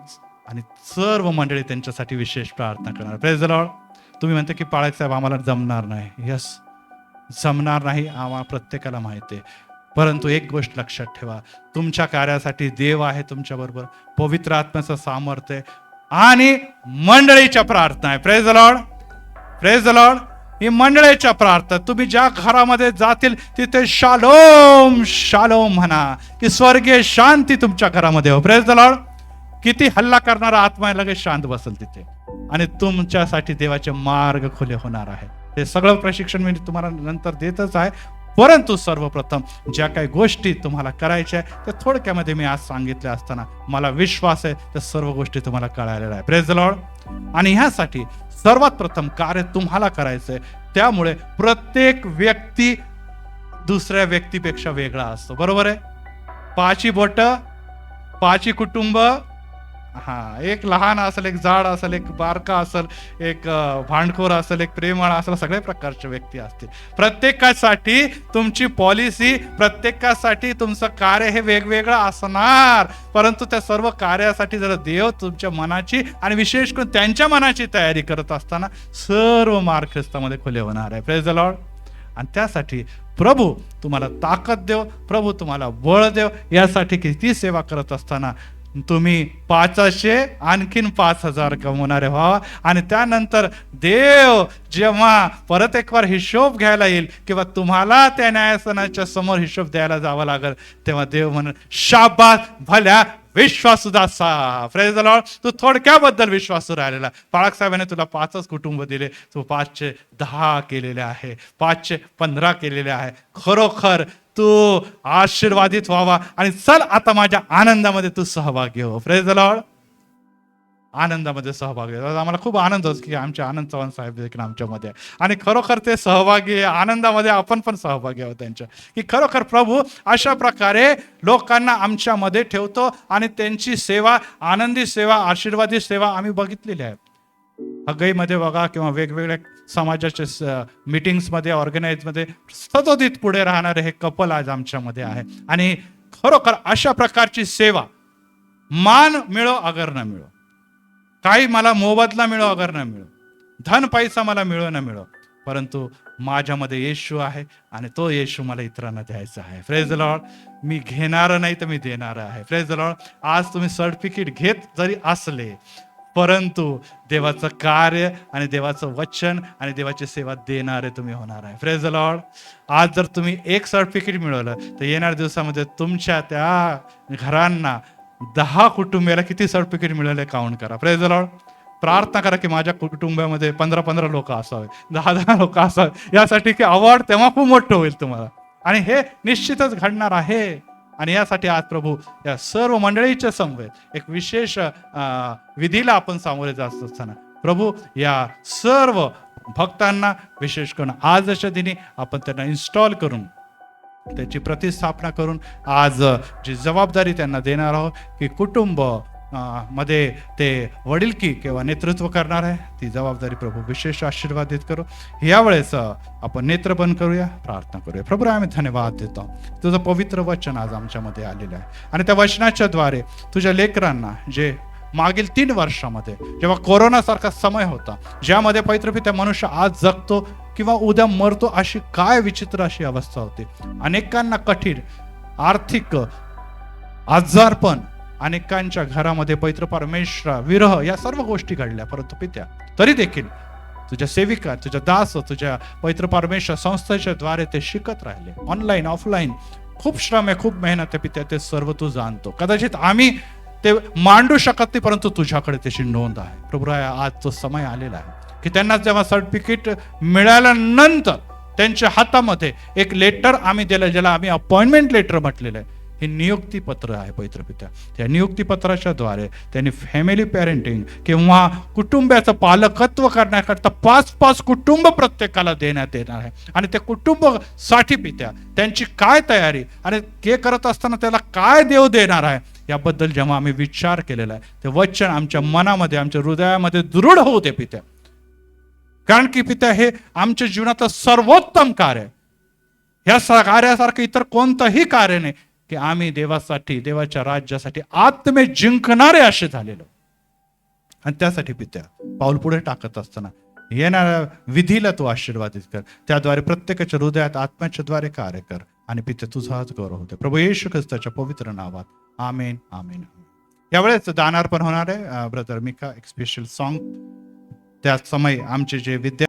आणि सर्व मंडळी त्यांच्यासाठी विशेष प्रार्थना करणार. Praise the Lord. तुम्ही म्हणता की पाळक साहेब आम्हाला जमणार नाही. यस, जमणार नाही, आम्हाला प्रत्येकाला माहिती आहे. परंतु एक गोष्ट लक्षात ठेवा, तुमच्या कार्यासाठी देव आहे तुमच्याबरोबर, पवित्र आत्म्याचं सामर्थ्य आहे आणि मंडळीच्या प्रार्थना आहे. Praise the Lord. Praise the Lord. ही मंडळीच्या प्रार्थना. तुम्ही ज्या घरामध्ये जातील तिथे शालोम शालोम म्हणा की स्वर्गीय शांती तुमच्या घरामध्ये हो. Praise the Lord. किती हल्ला करणारा आत्मा लगेच शांत बसेल तिथे आणि तुमच्यासाठी देवाचे मार्ग खुले होणार आहे. ते सगळं प्रशिक्षण मी तुम्हाला नंतर देतच आहे. परंतु सर्वप्रथम ज्या काही गोष्टी तुम्हाला करायच्या आहे त्या थोडक्यामध्ये मी आज सांगितल्या असताना मला विश्वास आहे त्या सर्व गोष्टी तुम्हाला कळालेल्या आहे. Praise the Lord. आणि ह्यासाठी सर्वात प्रथम कार्य तुम्हाला करायचं आहे. त्यामुळे प्रत्येक व्यक्ती दुसऱ्या व्यक्तीपेक्षा वेगळा असतो. बरोबर आहे. 5 बोट, 5 कुटुंब, हा, एक लहान असेल, एक जाड असेल, एक बारका असेल, एक भांडखोर असेल, एक प्रेमळ असेल, सगळ्या प्रकारचे व्यक्ती असतील. प्रत्येकासाठी तुमची पॉलिसी, प्रत्येकासाठी तुमचं कार्य हे वेगवेगळं असणार. परंतु त्या सर्व कार्यासाठी जर देव तुमच्या मनाची आणि विशेष करून त्यांच्या मनाची तयारी करत असताना सर्व मार्ग ख्रिस्तामध्ये खुले होणार आहे. Praise the Lord. आणि त्यासाठी प्रभू तुम्हाला ताकद देव, प्रभू तुम्हाला बळ देव. यासाठी किती सेवा करत असताना तुम्ही 500 आणखीन 5000 कमवणारे व्हावा. आणि त्यानंतर देव जेव्हा परत एक बार हिशोब घ्यायला येईल किंवा तुम्हाला त्या न्यायासनाच्या समोर हिशोब द्यायला जावं लागेल तेव्हा देव म्हणून शाबास भल्या विश्वासू दासा. Praise the Lord. तू थोडक्याबद्दल विश्वासू राहिलेला. पाळक साहेबांनी तुला 5च कुटुंब दिले, तू 5चे 10 केलेले आहे, 5चे 15 केलेले आहे. खरोखर तू आशीर्वादित व्हावा आणि चल आता माझ्या आनंदामध्ये तू सहभागी हो. Praise the Lord. आनंदामध्ये सहभागी. आम्हाला खूप आनंद होतो की आमचे आनंद चव्हाण साहेब देखील आमच्यामध्ये आहे आणि खरोखर ते सहभागी आनंदामध्ये आपण पण सहभागी आहोत त्यांच्या, की खरोखर प्रभू अशा प्रकारे लोकांना आमच्यामध्ये ठेवतो आणि त्यांची सेवा, आनंदी सेवा, आशीर्वादी सेवा आम्ही बघितलेली आहे. हगईमध्ये बघा किंवा वेगवेगळ्या समाजाच्या मीटिंग्समध्ये, ऑर्गनाईजमध्ये सतत पुढे राहणारे हे कपल आज आमच्यामध्ये आहे. आणि खरोखर अशा प्रकारची सेवा, मान मिळो अगर न मिळो, काही मला मोबदला मिळो अगर न मिळो, धन पैसा मला मिळो न मिळो, परंतु माझ्यामध्ये येशू आहे आणि तो येशू मला इतरांना द्यायचा आहे. Praise the Lord. मी घेणार नाही तर मी देणार आहे. Praise the Lord. आज तुम्ही सर्टिफिकेट घेत जरी असले परंतु देवाचं कार्य आणि देवाचं वचन आणि देवाची सेवा देणारे तुम्ही होणार आहे. Praise the Lord. आज जर तुम्ही एक सर्टिफिकेट मिळवलं तर येणाऱ्या दिवसामध्ये तुमच्या त्या घरांना 10 कुटुंबाला किती सर्टिफिकेट मिळाले काउंट करा. Praise the Lord. प्रार्थना करा की माझ्या कुटुंबामध्ये 15-15 लोक असावे, 10-10 लोक असावे, यासाठी की अवॉर्ड तेव्हा खूप मोठं होईल तुम्हाला. आणि हे निश्चितच घडणार आहे. आणि यासाठी आज प्रभू या सर्व मंडळीच्या समवेत एक विशेष विधीला आपण सामोरे जात असताना प्रभू या सर्व भक्तांना विशेष करून आजच्या दिनी आपण त्यांना इन्स्टॉल करून त्याची प्रतिस्थापना करून आज जी जबाबदारी त्यांना देणार आहोत की कुटुंब मध्ये ते वडीलकी किंवा नेतृत्व करणार आहे, ती जबाबदारी प्रभू विशेष आशीर्वादित करू. यावेळेस आपण नेत्र बंद करूया, प्रार्थना करूया. प्रभू आम्ही धन्यवाद देतो, तुझं पवित्र वचन आज आमच्यामध्ये आलेलं आहे आणि त्या वचनाच्या द्वारे तुझ्या लेकरांना जे मागील 3 वर्षामध्ये जेव्हा कोरोनासारखा समय होता, ज्यामध्ये पवित्र पिता मनुष्य आज जगतो किंवा उद्या मरतो, अशी काय विचित्र अशी अवस्था होती. अनेकांना कठीण आर्थिक आजारपण, अनेकांच्या घरामध्ये पवित्र परमेश्वर विरह, या सर्व गोष्टी घडल्या. परंतु पित्या तरी देखील तुझ्या सेविका, तुझ्या दास, तुझ्या पवित्र परमेश्वर संस्थेच्या द्वारे ते शिकत राहिले. ऑनलाईन ऑफलाईन खूप श्रम आहे, खूप मेहनत आहे पित्या, ते सर्व तू जाणतो. कदाचित आम्ही ते मांडू शकत नाही, परंतु तुझ्याकडे त्याची नोंद आहे. प्रभू आज तो समय आलेला आहे की त्यांना जेव्हा सर्टिफिकेट मिळाल्यानंतर त्यांच्या हातामध्ये एक लेटर आम्ही दिलं, ज्याला आम्ही अपॉइंटमेंट लेटर म्हटलेलं आहे. हे नियुक्तीपत्र आहे पवित्र पित्या. त्या नियुक्तीपत्राच्या द्वारे त्यांनी फॅमिली पॅरेंटिंग किंवा कुटुंबाचं पालकत्व करण्याकरता 5-5 कुटुंब प्रत्येकाला देण्यात येणार आहे. आणि त्या कुटुंबासाठी पित्या त्यांची काय तयारी आणि ते करत असताना त्याला काय देव देणार आहे, याबद्दल जेव्हा आम्ही विचार केलेला आहे, ते वचन आमच्या मनामध्ये, आमच्या हृदयामध्ये दृढ होऊ दे पित्या. कारण की पित्या हे आमच्या जीवनातलं सर्वोत्तम कार्य आहे. ह्या कार्यासारखं इतर कोणतंही कार्य नाही की आम्ही देवासाठी, देवाच्या राज्यासाठी आत्मे जिंकणारे असे झालेलो. आणि त्यासाठी पित्या पाऊल पुढे टाकत असताना येणाऱ्या विधीला तू आशीर्वादित कर, त्याद्वारे प्रत्येकाच्या हृदयात आत्म्याच्या द्वारे कार्य कर आणि पित्या तुझाच गौरव होते. प्रभू येशू ख्रिस्ताच्या पवित्र नावात आमेन आमेन. यावेळेस दानार्पण होणार आहे. ब्रदर मिका एक स्पेशल सॉन्ग, त्या समय आमचे जे विद्यार्थी